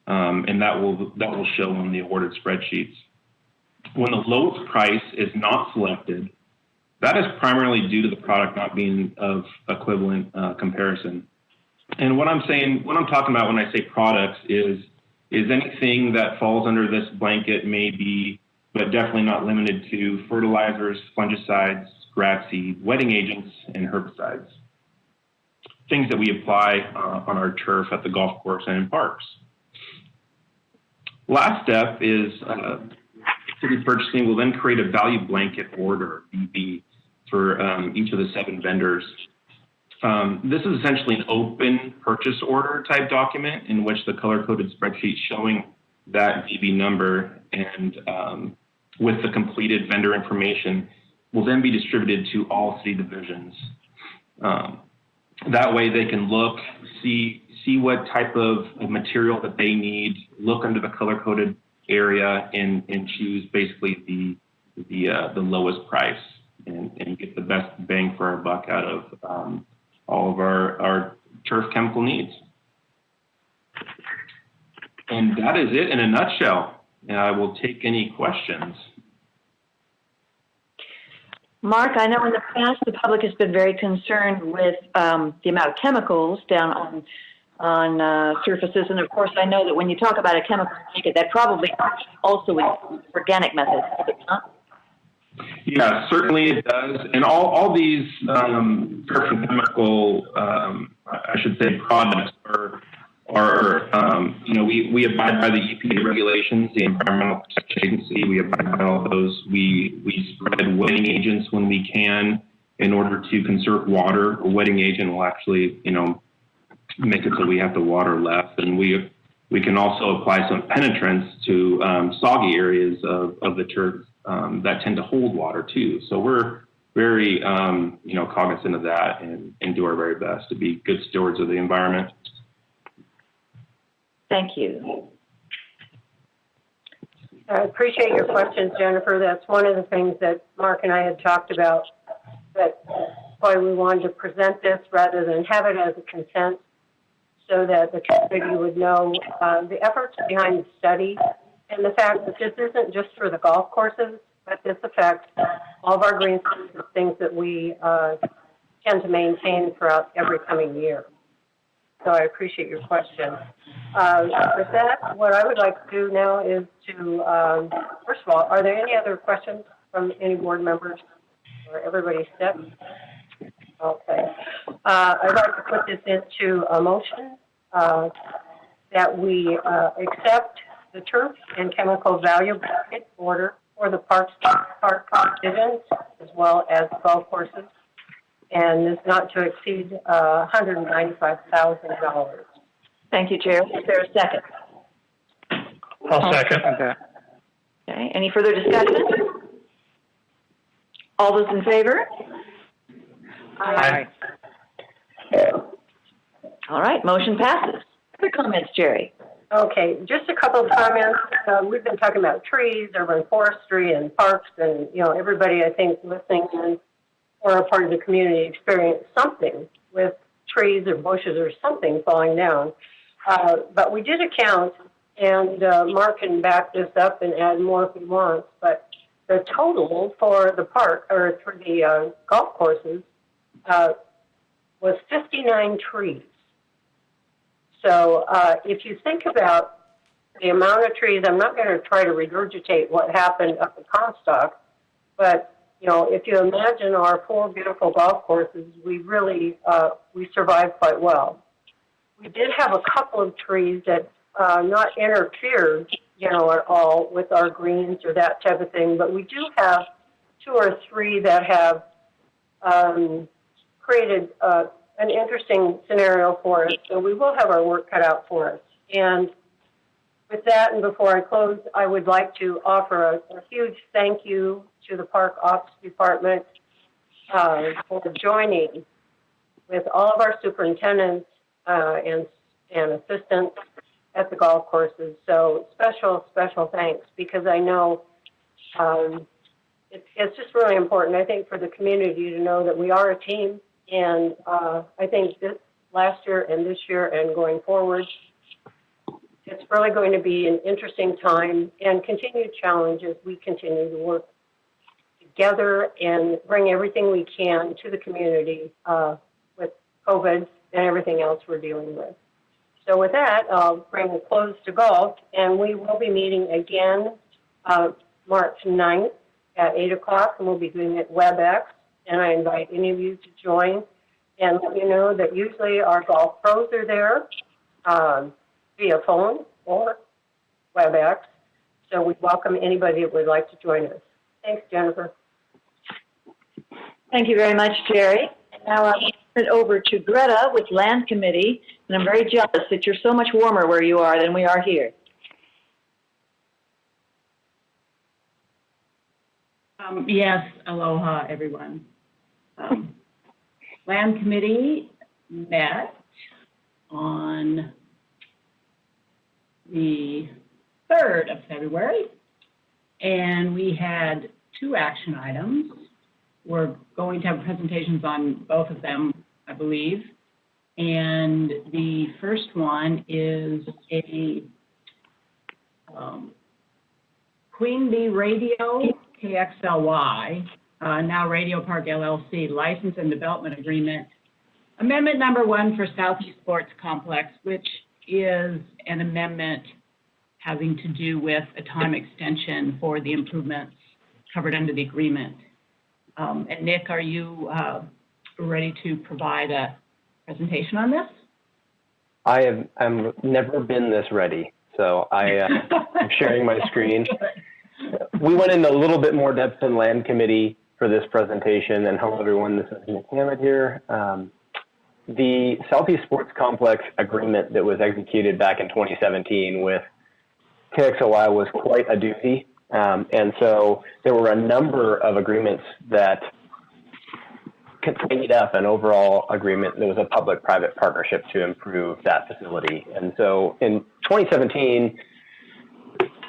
Speaker 15: And that will show on the awarded spreadsheets. When the lowest price is not selected, that is primarily due to the product not being of equivalent comparison. And what I'm talking about when I say products is anything that falls under this blanket may be, but definitely not limited to, fertilizers, fungicides, grass seed, wetting agents, and herbicides. Things that we apply on our turf at the golf course and in parks. Last step is city purchasing will then create a value blanket order, VB, for each of the 7 vendors. This is essentially an open purchase order type document in which the color-coded spreadsheet showing that DB number and with the completed vendor information will then be distributed to all city divisions. That way they can look, see what type of material that they need, look under the color-coded area and choose basically the lowest price and get the best bang for our buck out of all of our turf chemical needs. And that is it in a nutshell. And I will take any questions.
Speaker 1: Mark, I know in the past the public has been very concerned with the amount of chemicals down on surfaces, and of course I know that when you talk about a chemical blanket, that probably also includes organic methods, does it not?
Speaker 15: Yeah, certainly it does. And all these turf and chemical, I should say, products are we abide by the EPA regulations, the Environmental Protection Agency. We abide by all those. We spread wetting agents when we can in order to conserve water. A wetting agent will actually, make it so we have to water less. And we can also apply some penetrants to soggy areas of the turf that tend to hold water too. So we're very, cognizant of that and do our very best to be good stewards of the environment.
Speaker 1: Thank you.
Speaker 8: I appreciate your questions, Jennifer. That's one of the things that Mark and I had talked about. That's why we wanted to present this rather than have it as a consent, so that the community would know the efforts behind the study and the fact that this isn't just for the golf courses, but this affects all of our green spaces, things that we tend to maintain throughout every coming year. So I appreciate your question. With that, what I would like to do now is to, first of all, are there any other questions from any board members? Or everybody set? Okay. I'd like to put this into a motion that we accept the turf and chemical value bracket order for the park divisions as well as golf courses, and is not to exceed $195,000.
Speaker 1: Thank you, Chair. Is there a second?
Speaker 13: I'll second.
Speaker 1: Okay. Any further discussion? All those in favor?
Speaker 13: Aye.
Speaker 1: All right, motion passes. Other comments, Jerry?
Speaker 8: Okay, just a couple of comments. We've been talking about trees, urban forestry, and parks, and everybody I think listening in or a part of the community experienced something with trees or bushes or something falling down. But we did account, and Mark can back this up and add more if he wants, but the total for the park, or for the golf courses, was 59 trees. So if you think about the amount of trees, I'm not going to try to regurgitate what happened up at Comstock, but if you imagine our 4 beautiful golf courses, we really we survived quite well. We did have a couple of trees that not interfered, at all with our greens or that type of thing, but we do have 2 or 3 that have created an interesting scenario for us. So we will have our work cut out for us. And with that, and before I close, I would like to offer a huge thank you to the Park Ops Department for joining with all of our superintendents and assistants at the golf courses. So special thanks, because I know it's just really important, I think, for the community to know that we are a team. And I think this last year and this year and going forward, it's really going to be an interesting time and continued challenge as we continue to work together and bring everything we can to the community with COVID and everything else we're dealing with. So with that, I'll bring a close to golf, and we will be meeting again March 9th at 8 o'clock, and we'll be doing it WebEx, and I invite any of you to join and let you know that usually our golf pros are there via phone or WebEx, so we welcome anybody that would like to join us. Thanks, Jennifer.
Speaker 1: Thank you very much, Jerry. Now it over to Greta with Land Committee, and I'm very jealous that you're so much warmer where you are than we are here.
Speaker 16: Yes, aloha, everyone. Land Committee met on the 3rd of February, and we had 2 action items. We're going to have presentations on both of them, I believe. And the first one is a Queen Bee Radio, KXLY, now Radio Park LLC, License and Development Agreement, Amendment number 1 for Southeast Sports Complex, which is an amendment having to do with a time extension for the improvements covered under the agreement. And Nick, are you ready to provide a presentation on this?
Speaker 9: I've never been this ready, so I'm sharing my screen. We went into a little bit more depth in Land Committee for this presentation, and hello everyone, this is Nick Hammett here. The Southeast Sports Complex agreement that was executed back in 2017 with KXLY was quite a doozy. And so there were a number of agreements that made up an overall agreement that was a public-private partnership to improve that facility. And so in 2017,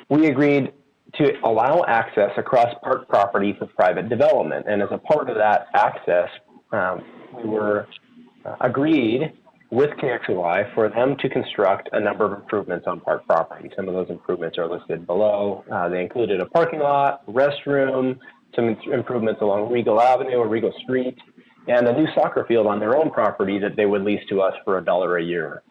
Speaker 9: we agreed to allow access across park property for private development. And as a part of that access, we were agreed with KXLY for them to construct a number of improvements on park property. Some of those improvements are listed below. They included a parking lot, restroom, some improvements along Regal Avenue or Regal Street, and a new soccer field on their own property that they would lease to us for $1 a year.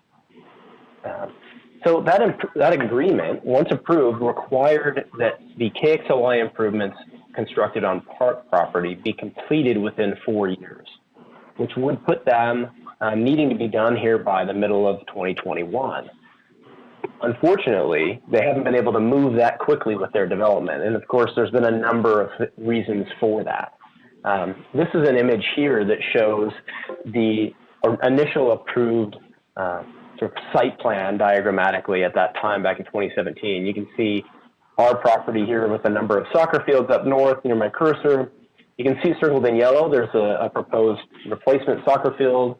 Speaker 9: So that agreement, once approved, required that the KXLY improvements constructed on park property be completed within 4 years, which would put them needing to be done here by the middle of 2021. Unfortunately, they haven't been able to move that quickly with their development. And of course, there's been a number of reasons for that. This is an image here that shows the initial approved sort of site plan diagrammatically at that time back in 2017. You can see our property here with a number of soccer fields up north near my cursor. You can see circled in yellow, there's a proposed replacement soccer field.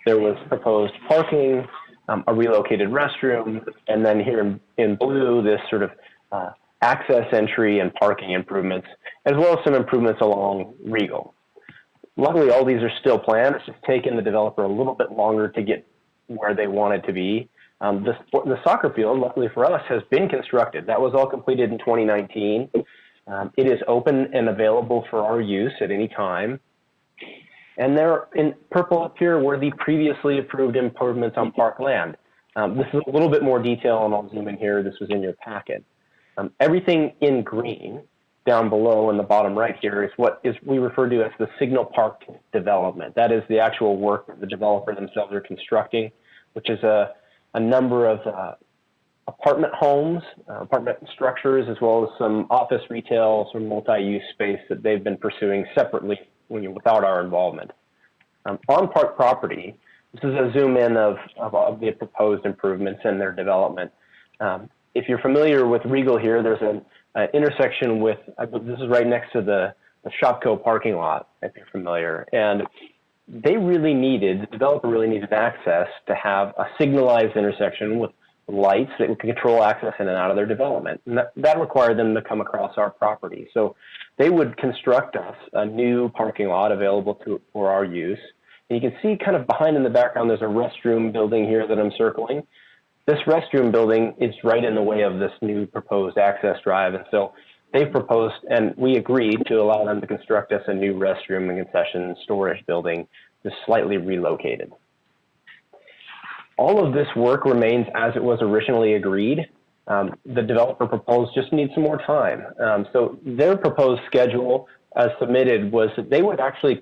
Speaker 9: There was proposed parking, a relocated restroom, and then here in blue, this sort of access entry and parking improvements, as well as some improvements along Regal. Luckily, all these are still planned. It's just taken the developer a little bit longer to get where they wanted to be. The soccer field, luckily for us, has been constructed. That was all completed in 2019. It is open and available for our use at any time. And there in purple up here were the previously approved improvements on park land. This is a little bit more detail, and I'll zoom in here. This was in your packet. Everything in green down below in the bottom right here is what we refer to as the Signal Park development. That is the actual work that the developer themselves are constructing, which is a number of apartment homes, apartment structures, as well as some office retail, some multi-use space that they've been pursuing separately without our involvement. On park property, this is a zoom in of the proposed improvements and their development. If you're familiar with Regal here, there's an intersection with, this is right next to the Shopco parking lot, if you're familiar. And the developer really needed access to have a signalized intersection with lights that would control access in and out of their development. And that required them to come across our property. So they would construct us a new parking lot available for our use. And you can see kind of behind in the background, there's a restroom building here that I'm circling. This restroom building is right in the way of this new proposed access drive. And so they proposed, and we agreed to allow them to construct us a new restroom and concession storage building, just slightly relocated. All of this work remains as it was originally agreed. The developer proposed just needs some more time. So their proposed schedule as submitted was that they would actually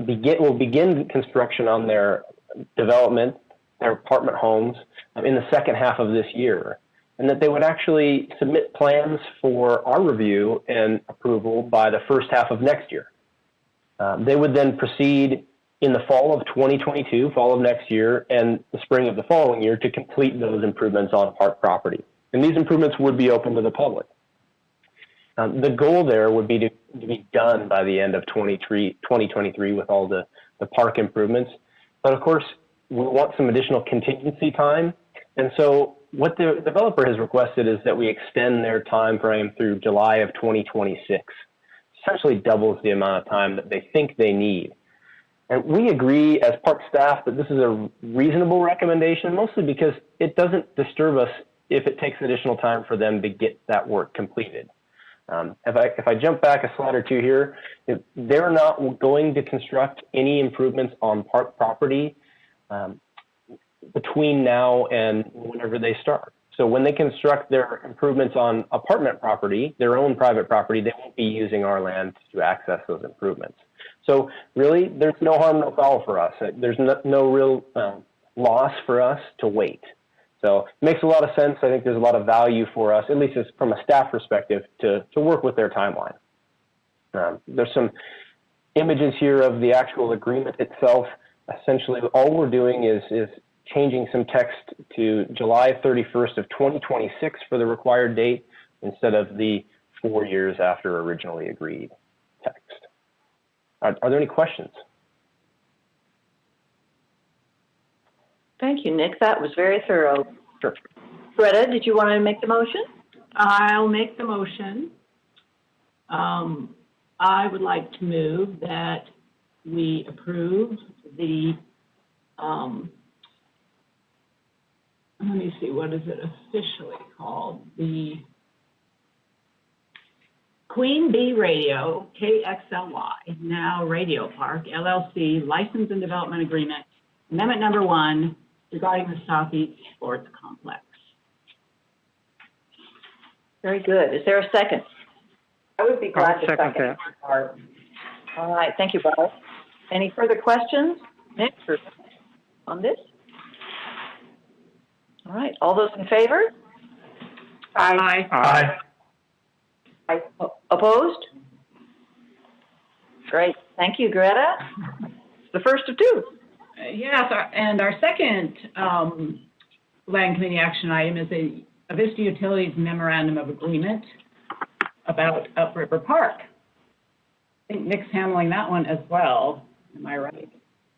Speaker 9: begin construction on their development, their apartment homes, in the second half of this year, and that they would actually submit plans for our review and approval by the first half of next year. They would then proceed in the fall of 2022, fall of next year, and the spring of the following year to complete those improvements on park property. And these improvements would be open to the public. The goal there would be to be done by the end of 2023 with all the park improvements. But of course, we want some additional contingency time. And so what the developer has requested is that we extend their time frame through July of 2026. Essentially doubles the amount of time that they think they need. And we agree as park staff that this is a reasonable recommendation, mostly because it doesn't disturb us if it takes additional time for them to get that work completed. If I jump back a slide or two here, they're not going to construct any improvements on park property between now and whenever they start. So when they construct their improvements on apartment property, their own private property, they won't be using our land to access those improvements. So really, there's no harm, no foul for us. There's no real loss for us to wait. So it makes a lot of sense. I think there's a lot of value for us, at least from a staff perspective, to work with their timeline. There's some images here of the actual agreement itself. Essentially, all we're doing is changing some text to July 31st of 2026 for the required date instead of the 4 years after originally agreed text. Are there any questions?
Speaker 1: Thank you, Nick. That was very thorough.
Speaker 9: Sure.
Speaker 1: Greta, did you want to make the motion?
Speaker 16: I'll make the motion. I would like to move that we approve the, let me see, what is it officially called? The Queen Bee Radio, KXLY, now Radio Park, LLC, License and Development Agreement, Amendment Number 1, regarding the Southeast Sports Complex.
Speaker 1: Very good. Is there a second?
Speaker 14: I would be glad to second
Speaker 11: that.
Speaker 14: Barb.
Speaker 1: All right. Thank you, Barb. Any further questions, Nick, on this? All right. All those in favor?
Speaker 14: Aye.
Speaker 13: Aye.
Speaker 1: Opposed? Great. Thank you, Greta. The first of two.
Speaker 16: Yes, and our second Land Committee action item is a Avista Utilities Memorandum of Agreement about Upriver Park. I think Nick's handling that one as well. Am I right?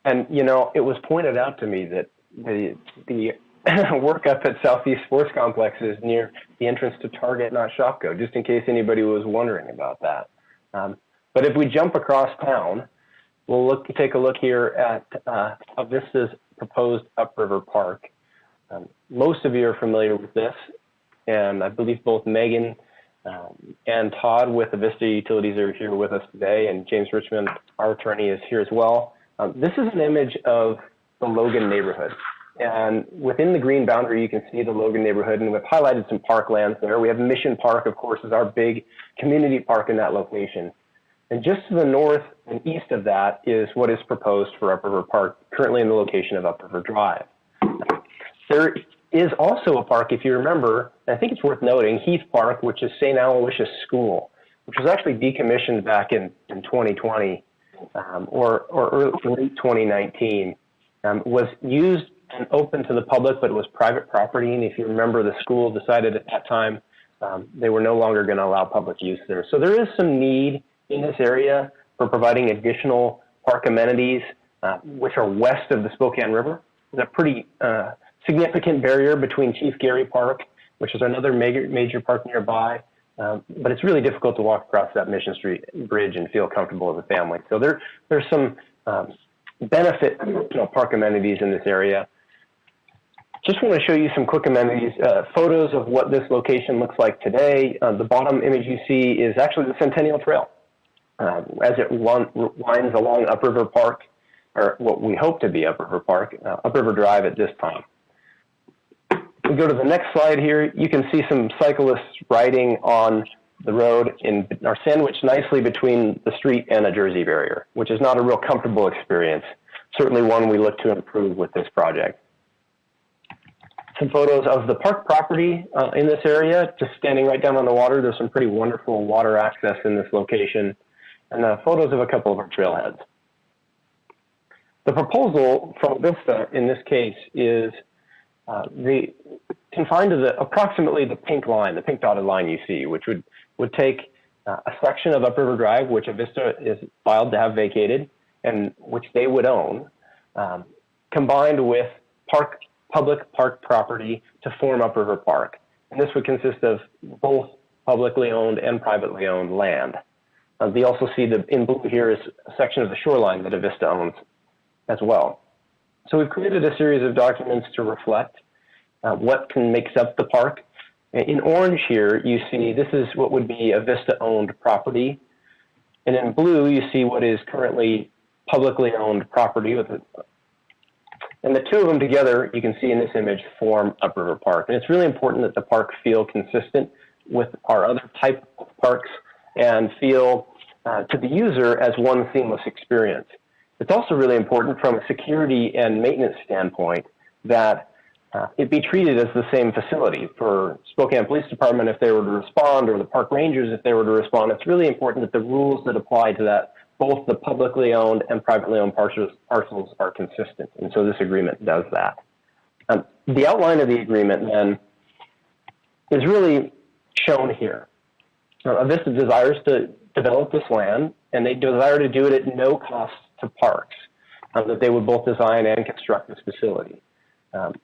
Speaker 9: And, you know, it was pointed out to me that the work up at Southeast Sports Complex is near the entrance to Target, not Shopko, just in case anybody was wondering about that. But if we jump across town, we'll take a look here at Avista's proposed Upriver Park. Most of you are familiar with this, and I believe both Megan and Todd with Avista Utilities are here with us today, and James Richmond, our attorney, is here as well. This is an image of the Logan neighborhood. And within the green boundary, you can see the Logan neighborhood, and we've highlighted some parklands there. We have Mission Park, of course, is our big community park in that location. And just to the north and east of that is what is proposed for Upriver Park, currently in the location of Upriver Drive. There is also a park, if you remember, and I think it's worth noting, Heath Park, which is St. Aloysius School, which was actually decommissioned back in 2020 or late 2019, was used and open to the public, but it was private property. And if you remember, the school decided at that time they were no longer going to allow public use there. So there is some need in this area for providing additional park amenities, which are west of the Spokane River. There's a pretty significant barrier between Chief Gary Park, which is another major park nearby, but it's really difficult to walk across that Mission Street bridge and feel comfortable as a family. So there's some benefit to park amenities in this area. Just want to show you some quick amenities, photos of what this location looks like today. The bottom image you see is actually the Centennial Trail as it winds along Upriver Park, or what we hope to be Upriver Park, Upriver Drive at this time. We go to the next slide here. You can see some cyclists riding on the road and are sandwiched nicely between the street and a Jersey barrier, which is not a real comfortable experience. Certainly one we look to improve with this project. Some photos of the park property in this area, just standing right down on the water. There's some pretty wonderful water access in this location, and photos of a couple of our trailheads. The proposal from Vista in this case is confined to approximately the pink line, the pink dotted line you see, which would take a section of Upriver Drive, which Avista is filed to have vacated, and which they would own, combined with public park property to form Upriver Park. And this would consist of both publicly owned and privately owned land. They also see in blue here is a section of the shoreline that Avista owns as well. So we've created a series of documents to reflect what makes up the park. In orange here, you see this is what would be Avista-owned property. And in blue, you see what is currently publicly owned property. And the two of them together, you can see in this image, form Upriver Park. And it's really important that the park feel consistent with our other type of parks and feel to the user as one seamless experience. It's also really important from a security and maintenance standpoint that it be treated as the same facility. For Spokane Police Department, if they were to respond, or the park rangers, if they were to respond, it's really important that the rules that apply to that, both the publicly owned and privately owned parcels are consistent. And so this agreement does that. The outline of the agreement then is really shown here. Avista desires to develop this land, and they desire to do it at no cost to parks, that they would both design and construct this facility.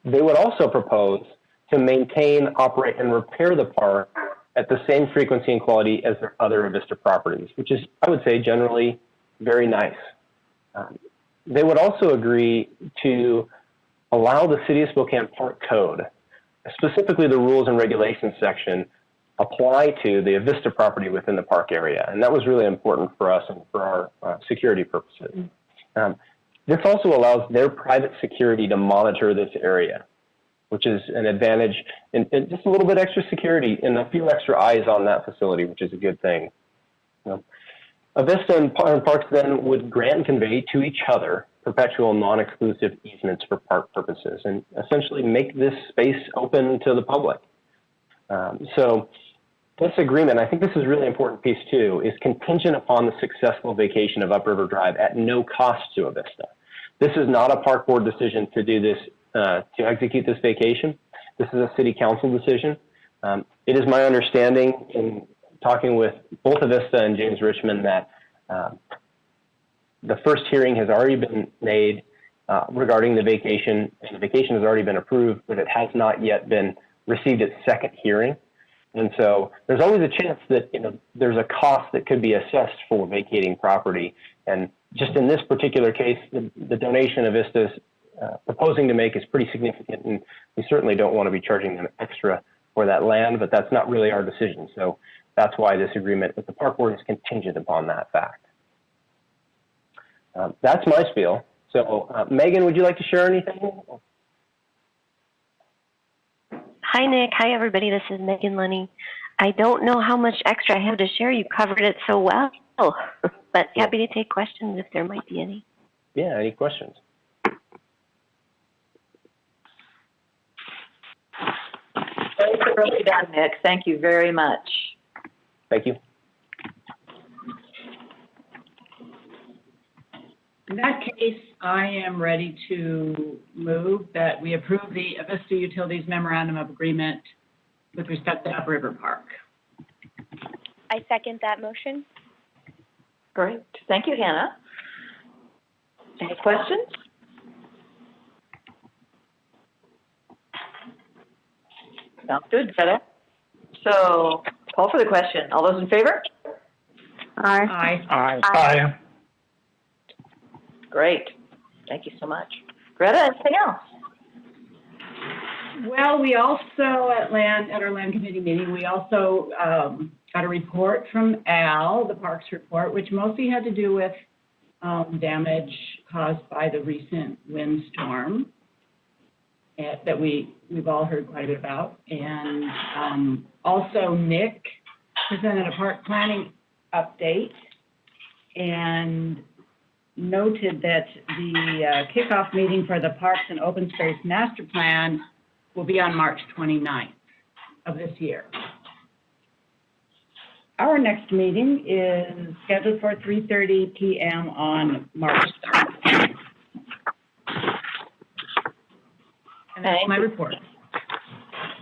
Speaker 9: They would also propose to maintain, operate, and repair the park at the same frequency and quality as their other Avista properties, which is, I would say, generally very nice. They would also agree to allow the City of Spokane Park Code, specifically the rules and regulations section, apply to the Avista property within the park area. And that was really important for us and for our security purposes. This also allows their private security to monitor this area, which is an advantage, and just a little bit extra security and a few extra eyes on that facility, which is a good thing. Avista and Parks then would grant and convey to each other perpetual non-exclusive easements for park purposes and essentially make this space open to the public. So this agreement, I think this is a really important piece too, is contingent upon the successful vacation of Upriver Drive at no cost to Avista. This is not a park board decision to do this, to execute this vacation. This is a city council decision. It is my understanding in talking with both Avista and James Richmond that the first hearing has already been made regarding the vacation, and the vacation has already been approved, but it has not yet been received its second hearing. And so there's always a chance that there's a cost that could be assessed for vacating property. And just in this particular case, the donation Avista is proposing to make is pretty significant, and we certainly don't want to be charging them extra for that land, but that's not really our decision. So that's why this agreement with the park board is contingent upon that fact. That's my spiel. So Megan, would you like to share anything?
Speaker 12: Hi, Nick. Hi, everybody. This is Megan Lunny. I don't know how much extra I have to share. You covered it so well, but happy to take questions if there might be any.
Speaker 9: Yeah, any questions?
Speaker 1: Very thoroughly done, Nick. Thank you very much.
Speaker 9: Thank you.
Speaker 16: In that case, I am ready to move that we approve the Avista Utilities Memorandum of Agreement with respect to Upriver Park.
Speaker 12: I second that motion.
Speaker 1: Great. Thank you, Hannah. Any questions? Sounds good, Greta. So, call for the question. All those in favor?
Speaker 5: Aye.
Speaker 16: Aye.
Speaker 13: Aye. Aye.
Speaker 1: Great. Thank you so much. Greta, anything else?
Speaker 16: Well, we also, at our land committee meeting, we also got a report from Al, the Parks report, which mostly had to do with damage caused by the recent windstorm that we've all heard quite a bit about. And also Nick presented a park planning update and noted that the kickoff meeting for the Parks and Open Space Master Plan will be on March 29th of this year. Our next meeting is scheduled for 3:30 p.m. on March 3rd. And that's my report.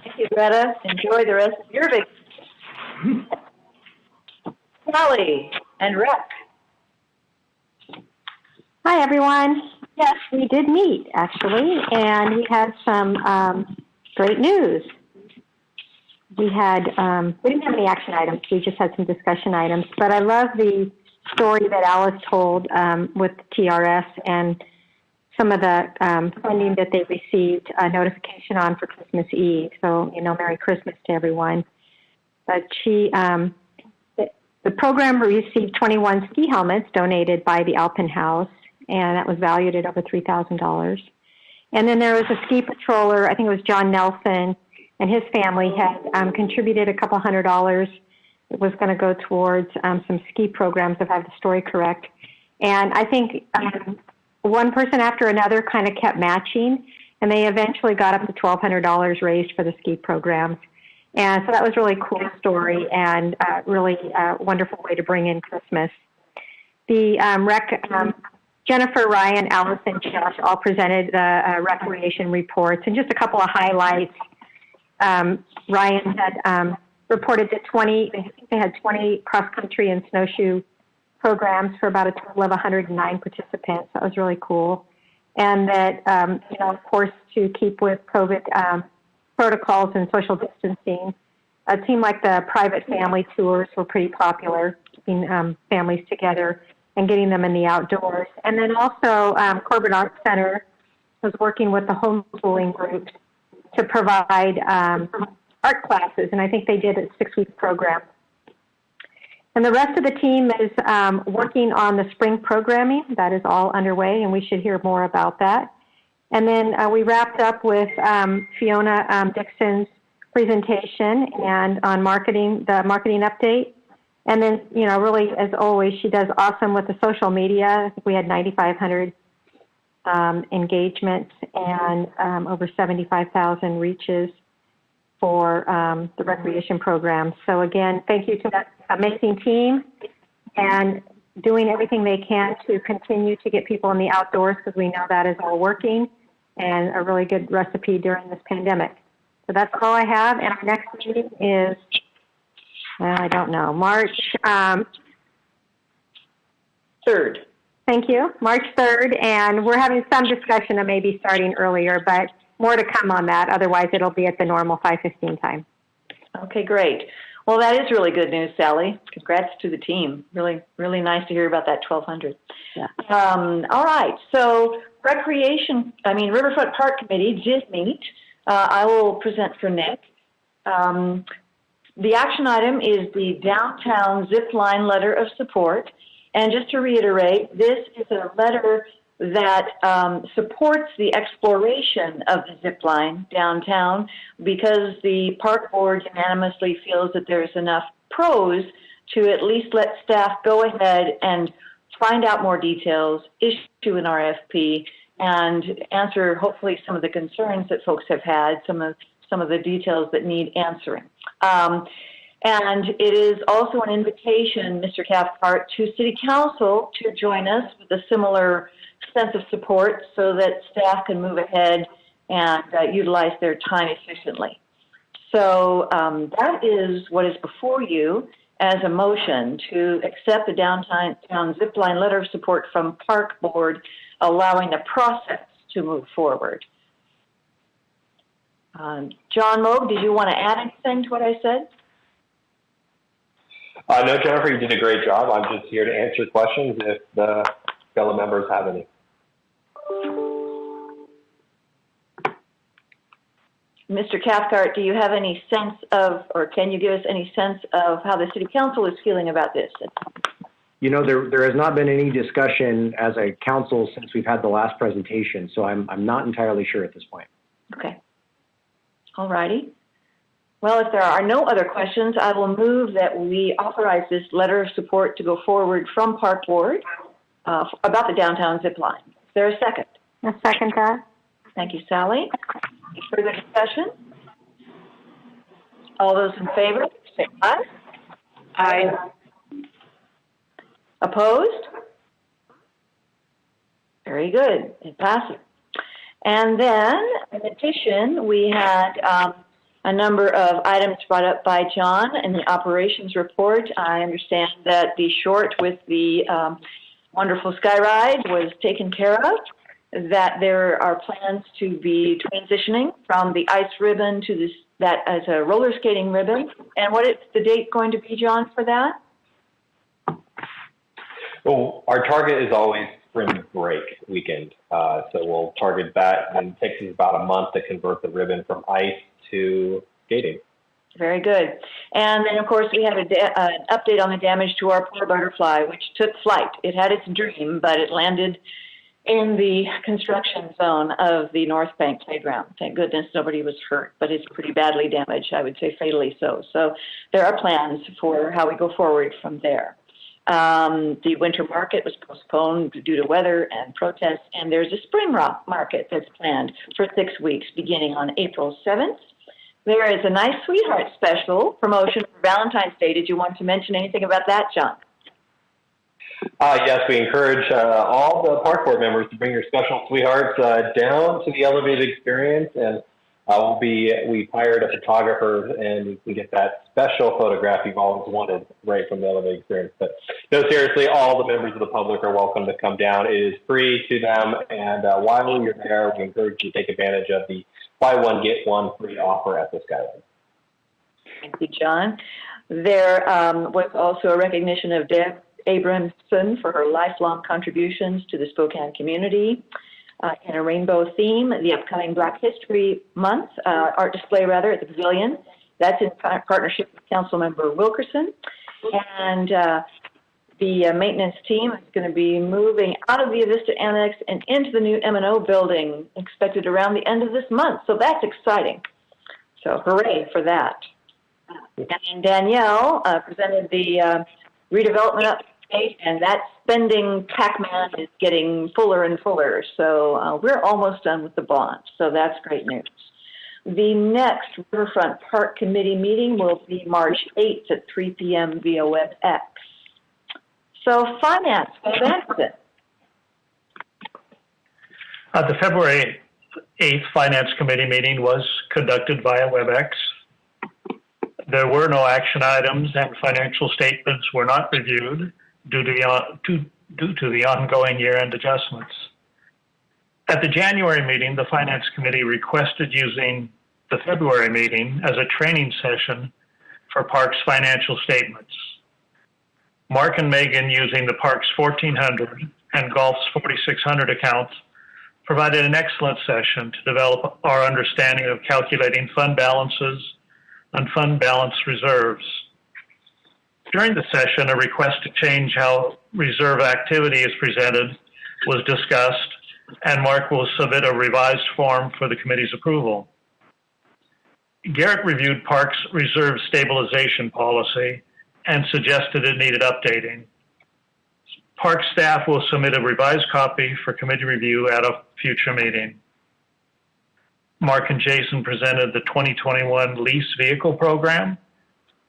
Speaker 1: Thank you, Greta. Enjoy the rest of your vacation. Sally and Rec.
Speaker 5: Hi, everyone. Yes, we did meet, actually, and we had some great news. We didn't have any action items. We just had some discussion items. But I love the story that Alice told with TRS and some of the funding that they received a notification on for Christmas Eve. So, Merry Christmas to everyone. But the program received 21 ski helmets donated by the Alpenhaus, and that was valued at over $3,000. And then there was a ski patroller, I think it was John Nelson, and his family had contributed a couple $100. It was going to go towards some ski programs, if I have the story correct. And I think one person after another kind of kept matching, and they eventually got up to $1,200 raised for the ski programs. And so that was really a cool story and really a wonderful way to bring in Christmas. The Jennifer, Ryan, Alice, and Josh all presented the recreation reports, and just a couple of highlights. Ryan had reported that they had 20 cross-country and snowshoe programs for about a total of 109 participants. That was really cool. And that, of course, to keep with COVID protocols and social distancing, it seemed like the private family tours were pretty popular, keeping families together and getting them in the outdoors. And then also Corbin Arts Center was working with the homeschooling groups to provide art classes, and I think they did a 6-week program. And the rest of the team is working on the spring programming. That is all underway, and we should hear more about that. And then we wrapped up with Fiona Dixon's presentation and on the marketing update. And then, really, as always, she does awesome with the social media. I think we had 9,500 engagements and over 75,000 reaches for the recreation program. So again, thank you to that amazing team and doing everything they can to continue to get people in the outdoors, because we know that is all working and a really good recipe during this pandemic. So that's all I have. And our next meeting is, I don't know, March
Speaker 1: 3rd.
Speaker 5: Thank you. March 3rd. And we're having some discussion of maybe starting earlier, but more to come on that. Otherwise, it'll be at the normal 5:15 time.
Speaker 1: Okay, great. Well, that is really good news, Sally. Congrats to the team. Really, really nice to hear about that 1,200.
Speaker 5: Yeah.
Speaker 1: All right. So Riverfront Park Committee did meet. I will present for Nick. The action item is the downtown zip line letter of support. And just to reiterate, this is a letter that supports the exploration of the zip line downtown, because the park board unanimously feels that there's enough pros to at least let staff go ahead and find out more details, issue an RFP, and answer hopefully some of the concerns that folks have had, some of the details that need answering. And it is also an invitation, Mr. Cathcart, to City Council to join us with a similar sense of support so that staff can move ahead and utilize their time efficiently. So that is what is before you as a motion to accept the downtown zipline letter of support from Park Board, allowing the process to move forward. John Moog, did you want to add anything to what I said?
Speaker 9: No, Jennifer, you did a great job. I'm just here to answer questions if the fellow members have any.
Speaker 1: Mr. Cathcart, do you have any sense of, or can you give us any sense of how the City Council is feeling about this?
Speaker 17: There has not been any discussion as a council since we've had the last presentation, so I'm not entirely sure at this point.
Speaker 1: Okay. All righty. Well, if there are no other questions, I will move that we authorize this letter of support to go forward from Park Board about the downtown zip line. Is there a second?
Speaker 5: A second that.
Speaker 1: Thank you, Sally. Any further discussion? All those in favor, say aye. Aye. Opposed? Very good. It passes. And then, in addition, we had a number of items brought up by John in the operations report. I understand that the short with the wonderful sky ride was taken care of, that there are plans to be transitioning from the ice ribbon to that as a roller skating ribbon. And what is the date going to be, John, for that?
Speaker 9: Well, our target is always spring break weekend. So we'll target that, and it takes us about a month to convert the ribbon from ice to skating.
Speaker 1: Very good. And then, of course, we had an update on the damage to our poor butterfly, which took flight. It had its dream, but it landed in the construction zone of the North Bank Playground. Thank goodness nobody was hurt, but it's pretty badly damaged, I would say fatally so. So there are plans for how we go forward from there. The winter market was postponed due to weather and protests, and there's a spring rock market that's planned for 6 weeks beginning on April 7th. There is a nice sweetheart special promotion for Valentine's Day. Did you want to mention anything about that, John?
Speaker 9: Yes, we encourage all the park board members to bring your special sweethearts down to the elevated experience, and we've hired a photographer, and we get that special photograph you've always wanted right from the elevated experience. But no, seriously, all the members of the public are welcome to come down. It is free to them, and while you're there, we encourage you to take advantage of the buy one, get one free offer at the Skyline.
Speaker 1: Thank you, John. There was also a recognition of Deb Abramson for her lifelong contributions to the Spokane community in a rainbow theme. The upcoming Black History Month art display, at the Pavilion. That's in partnership with Councilmember Wilkerson. And the maintenance team is going to be moving out of the Avista Annex and into the new M&O building, expected around the end of this month. So that's exciting. So hooray for that. And Danielle presented the redevelopment update, and that spending Pac-Man is getting fuller and fuller. So we're almost done with the bonds. So that's great news. The next Riverfront Park Committee meeting will be March 8th at 3 p.m. via WebEx. So finance, Bob Anderson.
Speaker 13: The February 8th Finance Committee meeting was conducted via WebEx. There were no action items, and financial statements were not reviewed due to the ongoing year-end adjustments. At the January meeting, the Finance Committee requested using the February meeting as a training session for Parks financial statements. Mark and Megan, using the Parks 1400 and Golf's 4600 accounts, provided an excellent session to develop our understanding of calculating fund balances and fund balance reserves. During the session, a request to change how reserve activity is presented was discussed, and Mark will submit a revised form for the committee's approval. Garrett reviewed Parks' reserve stabilization policy and suggested it needed updating. Park staff will submit a revised copy for committee review at a future meeting. Mark and Jason presented the 2021 lease vehicle program,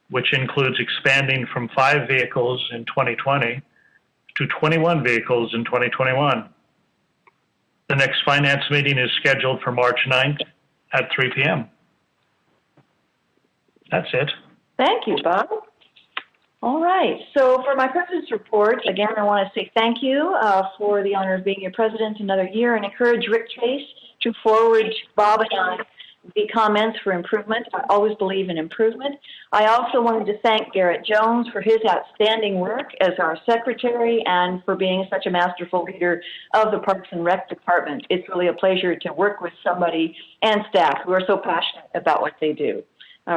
Speaker 13: which includes expanding from 5 vehicles in 2020 to 21 vehicles in 2021. The next finance meeting is scheduled for March 9th at 3 p.m. That's it.
Speaker 1: Thank you, Bob. All right. So for my president's report, again, I want to say thank you for the honor of being your president another year, and encourage Rick Chase to forward to Bob and I the comments for improvement. I always believe in improvement. I also wanted to thank Garrett Jones for his outstanding work as our secretary and for being such a masterful leader of the Parks and Rec department. It's really a pleasure to work with somebody and staff who are so passionate about what they do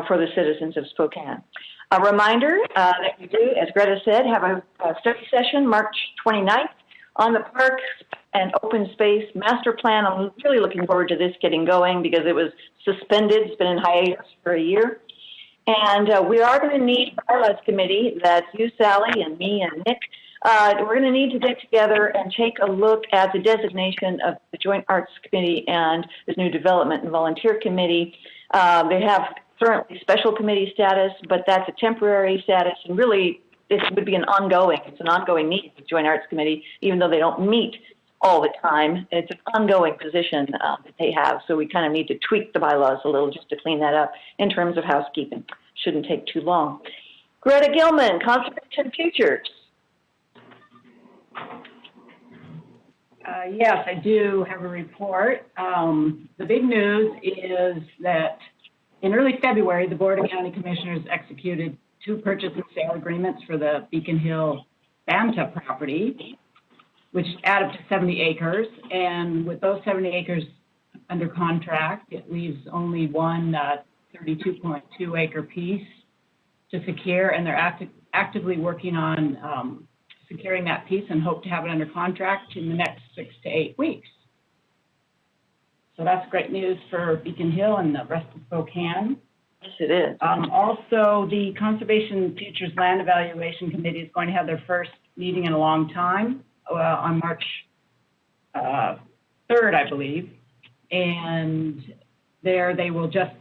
Speaker 1: for the citizens of Spokane. A reminder that we do, as Greta said, have a study session March 29th on the Parks and Open Space Master Plan. I'm really looking forward to this getting going because it was suspended. It's been in hiatus for a year. And we are going to need, bylaws committee, that's you, Sally, and me and Nick, we're going to need to get together and take a look at the designation of the Joint Arts Committee and the new Development and Volunteer Committee. They have currently special committee status, but that's a temporary status, and really this would be it's an ongoing need, the Joint Arts Committee, even though they don't meet all the time. It's an ongoing position that they have, so we kind of need to tweak the bylaws a little just to clean that up in terms of housekeeping. Shouldn't take too long. Greta Gilman, Conservation Futures.
Speaker 16: Yes, I do have a report. The big news is that in early February, the Board of County Commissioners executed 2 purchase and sale agreements for the Beacon Hill Banta property, which add up to 70 acres. And with those 70 acres under contract, it leaves only one 32.2 acre piece to secure, and they're actively working on securing that piece and hope to have it under contract in the next 6 to 8 weeks. So that's great news for Beacon Hill and the rest of Spokane.
Speaker 1: Yes, it is.
Speaker 16: Also, the Conservation Futures Land Evaluation Committee is going to have their first meeting in a long time on March 3rd, I believe. And there they will just,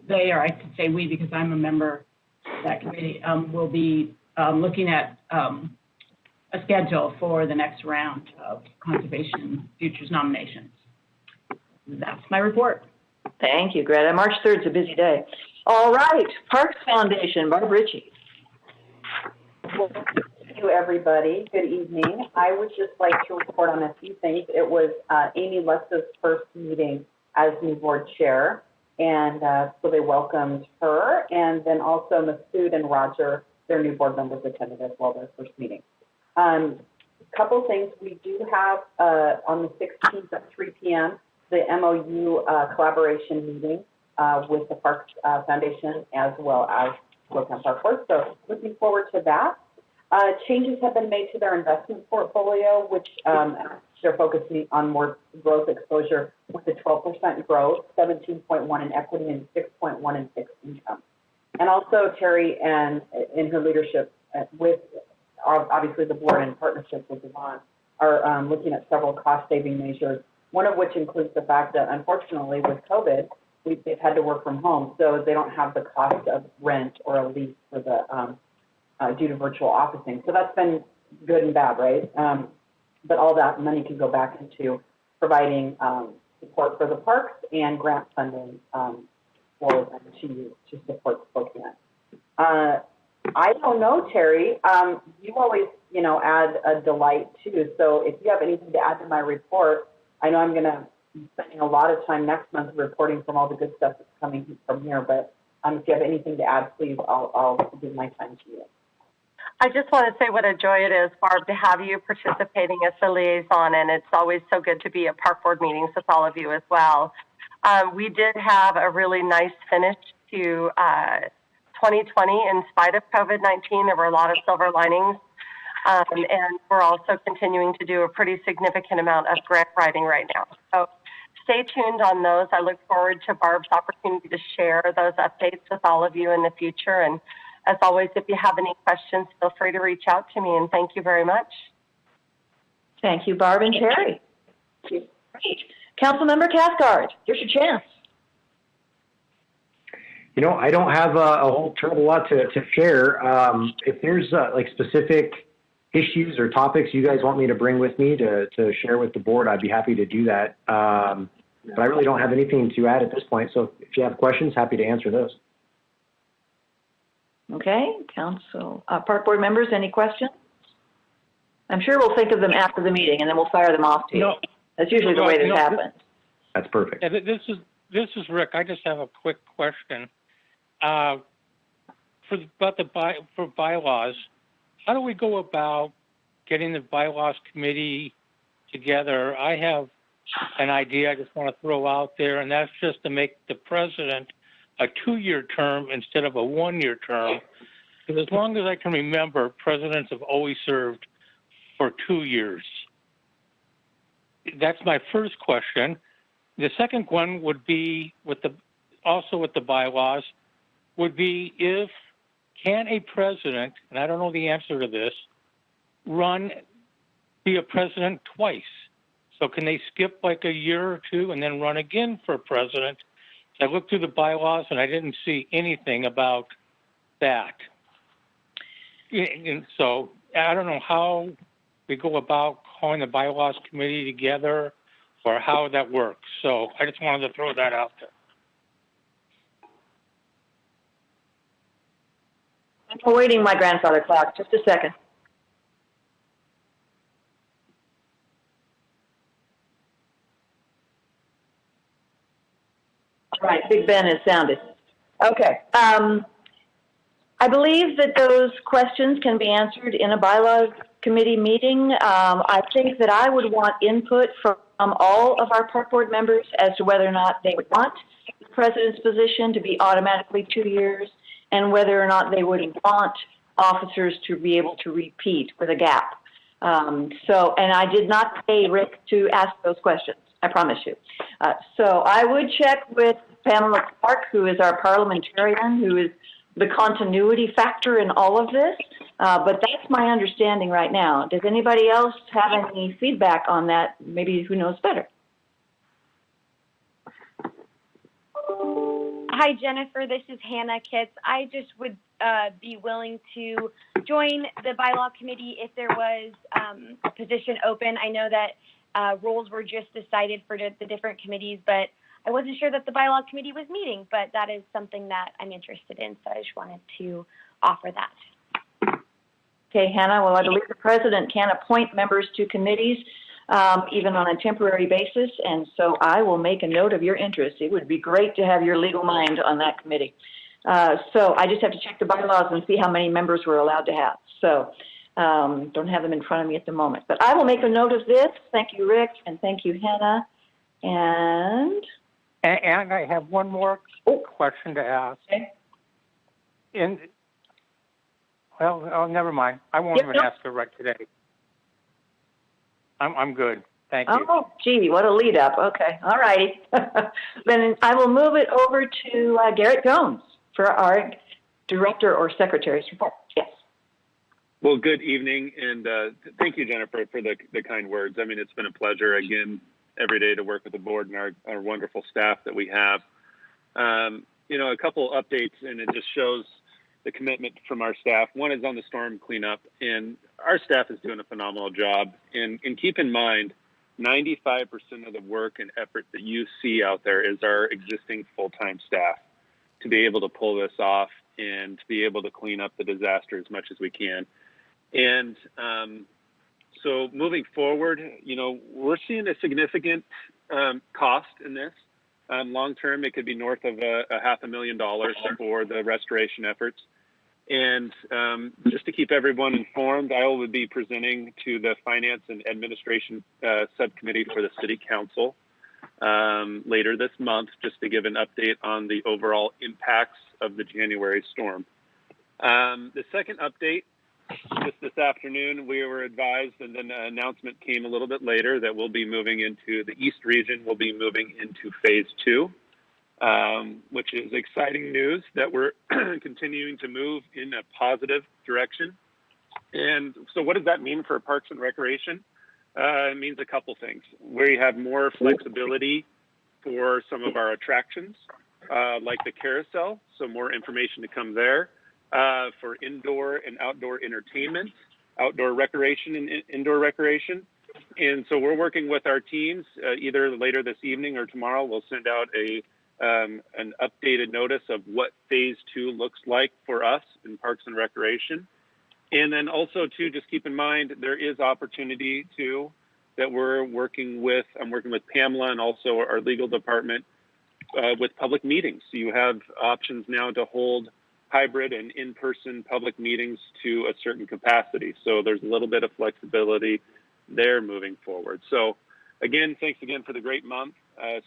Speaker 16: they, or I could say we because I'm a member of that committee, will be looking at a schedule for the next round of Conservation Futures nominations. That's my report.
Speaker 1: Thank you, Greta. March 3rd is a busy day. All right, Parks Foundation, Barb Ritchie.
Speaker 14: Well, thank you, everybody. Good evening. I would just like to report on a few things. It was Amy Lessa's first meeting as new board chair, and so they welcomed her. And then also Masood and Roger, their new board members, attended as well, their first meeting. Couple things. We do have on the 16th at 3 p.m. the MOU collaboration meeting with the Parks Foundation as well as Spokane Park Board. So looking forward to that. Changes have been made to their investment portfolio, which they're focusing on more growth exposure with a 12% growth, 17.1 in equity and 6.1 in fixed income. And also Terry and in her leadership with obviously the board in partnership with Yvonne are looking at several cost saving measures, one of which includes the fact that unfortunately with COVID, they've had to work from home, so they don't have the cost of rent or a lease for the due to virtual officing. So that's been good and bad, right? But all that money can go back into providing support for the parks and grant funding for them to support Spokane. I don't know, Terry. You always, add a delight too. So if you have anything to add to my report, I know I'm going to be spending a lot of time next month reporting from all the good stuff that's coming from here. But if you have anything to add, please, I'll give my time to you.
Speaker 18: I just want to say what a joy it is, Barb, to have you participating as a liaison, and it's always so good to be at Park Board meetings with all of you as well. We did have a really nice finish to 2020 in spite of COVID-19. There were a lot of silver linings, and we're also continuing to do a pretty significant amount of grant writing right now. So stay tuned on those. I look forward to Barb's opportunity to share those updates with all of you in the future. And as always, if you have any questions, feel free to reach out to me, and thank you very much.
Speaker 1: Thank you, Barb and Terry. Great. Councilmember Cathcart, here's your chance.
Speaker 17: I don't have a whole terrible lot to share. If there's like specific issues or topics you guys want me to bring with me to share with the board, I'd be happy to do that. But I really don't have anything to add at this point. So if you have questions, happy to answer those.
Speaker 1: Okay, Park Board members, any questions? I'm sure we'll think of them after the meeting, and then we'll fire them off to you. That's usually the way this happens.
Speaker 17: That's perfect.
Speaker 11: Yeah, this is Rick. I just have a quick question. For bylaws, how do we go about getting the bylaws committee together? I have an idea I just want to throw out there, and that's just to make the president a 2-year term instead of a 1-year term. Because as long as I can remember, presidents have always served for 2 years. That's my first question. The second one would be also with the bylaws, would be can a president, and I don't know the answer to this, be a president twice? So can they skip like a year or two and then run again for president? I looked through the bylaws and I didn't see anything about that. And so I don't know how we go about calling the bylaws committee together or how that works. So I just wanted to throw that out there.
Speaker 1: I'm awaiting my grandfather clock. Just a second. All right, Big Ben has sounded. Okay. I believe that those questions can be answered in a bylaws committee meeting. I think that I would want input from all of our park board members as to whether or not they would want the president's position to be automatically 2 years and whether or not they would want officers to be able to repeat with a gap. And I did not pay Rick to ask those questions, I promise you. So I would check with Pamela Clark, who is our parliamentarian, who is the continuity factor in all of this. But that's my understanding right now. Does anybody else have any feedback on that? Maybe who knows better?
Speaker 19: Hi, Jennifer. This is Hannah Kitts. I just would be willing to join the bylaw committee if there was a position open. I know that roles were just decided for the different committees, but I wasn't sure that the bylaw committee was meeting, but that is something that I'm interested in, so I just wanted to offer that.
Speaker 1: Okay, Hannah, well, I believe the president can appoint members to committees, even on a temporary basis, and so I will make a note of your interest. It would be great to have your legal mind on that committee. So I just have to check the bylaws and see how many members we're allowed to have. So don't have them in front of me at the moment. But I will make a note of this. Thank you, Rick, and thank you, Hannah. And
Speaker 11: I have one more question to ask.
Speaker 1: Okay.
Speaker 11: Well, never mind. I won't even ask it right today. I'm good. Thank you.
Speaker 1: Oh, gee, what a lead up. Okay. All righty. Then I will move it over to Garrett Jones for our director or secretary's report. Yes.
Speaker 4: Well, good evening, and thank you, Jennifer, for the kind words. I mean, it's been a pleasure, again, every day to work with the board and our wonderful staff that we have. A couple updates, and it just shows the commitment from our staff. One is on the storm cleanup, and our staff is doing a phenomenal job. And keep in mind, 95% of the work and effort that you see out there is our existing full-time staff to be able to pull this off and to be able to clean up the disaster as much as we can. And so moving forward, we're seeing a significant cost in this. Long term, it could be north of $500,000 for the restoration efforts. And just to keep everyone informed, I will be presenting to the Finance and Administration Subcommittee for the City Council later this month, just to give an update on the overall impacts of the January storm. The second update, just this afternoon, we were advised, and then an announcement came a little bit later, that we'll be moving into the East region. We'll be moving into phase 2, which is exciting news that we're continuing to move in a positive direction. And so what does that mean for Parks and Recreation? It means a couple things. We have more flexibility for some of our attractions, like the carousel, so more information to come there. For indoor and outdoor entertainment, outdoor recreation and indoor recreation. And so we're working with our teams, either later this evening or tomorrow. We'll send out an updated notice of what phase 2 looks like for us in Parks and Recreation. And then also too, just keep in mind, there is opportunity too that I'm working with Pamela and also our legal department with public meetings. So you have options now to hold hybrid and in-person public meetings to a certain capacity. So there's a little bit of flexibility there moving forward. So again, thanks again for the great month.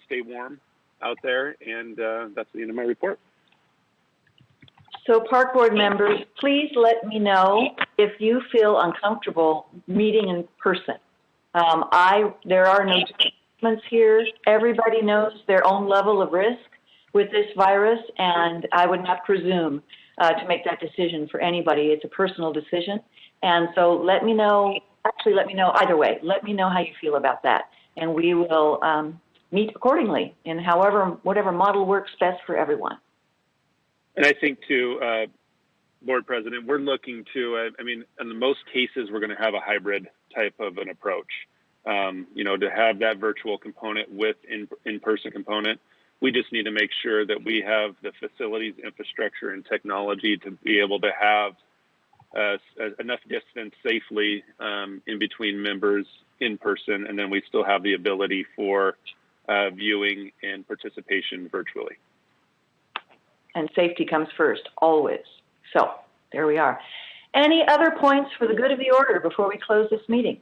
Speaker 4: Stay warm out there, and that's the end of my report.
Speaker 1: So Park Board members, please let me know if you feel uncomfortable meeting in person. There are no judgments here. Everybody knows their own level of risk with this virus, and I would not presume to make that decision for anybody. It's a personal decision. And so let me know either way. Let me know how you feel about that, and we will meet accordingly in whatever model works best for everyone.
Speaker 4: And I think too, Board President, we're looking to, I mean, in the most cases, we're going to have a hybrid type of an approach. To have that virtual component with in-person component. We just need to make sure that we have the facilities, infrastructure, and technology to be able to have enough distance safely in between members in person, and then we still have the ability for viewing and participation virtually.
Speaker 1: And safety comes first, always. So there we are. Any other points for the good of the order before we close this meeting?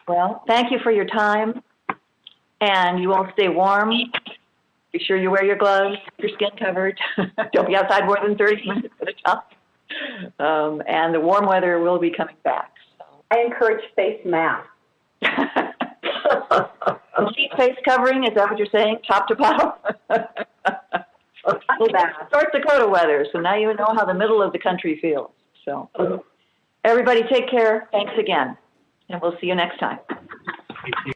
Speaker 1: Well, thank you for your time, and you all stay warm. Be sure you wear your gloves, keep your skin covered. Don't be outside more than 30 minutes at a time. And the warm weather will be coming back. So.
Speaker 14: I encourage face masks.
Speaker 1: Complete face covering, is that what you're saying? Top to bottom? North Dakota weather, so now you know how the middle of the country feels. So everybody take care. Thanks again. And we'll see you next time.
Speaker 13: Thank you.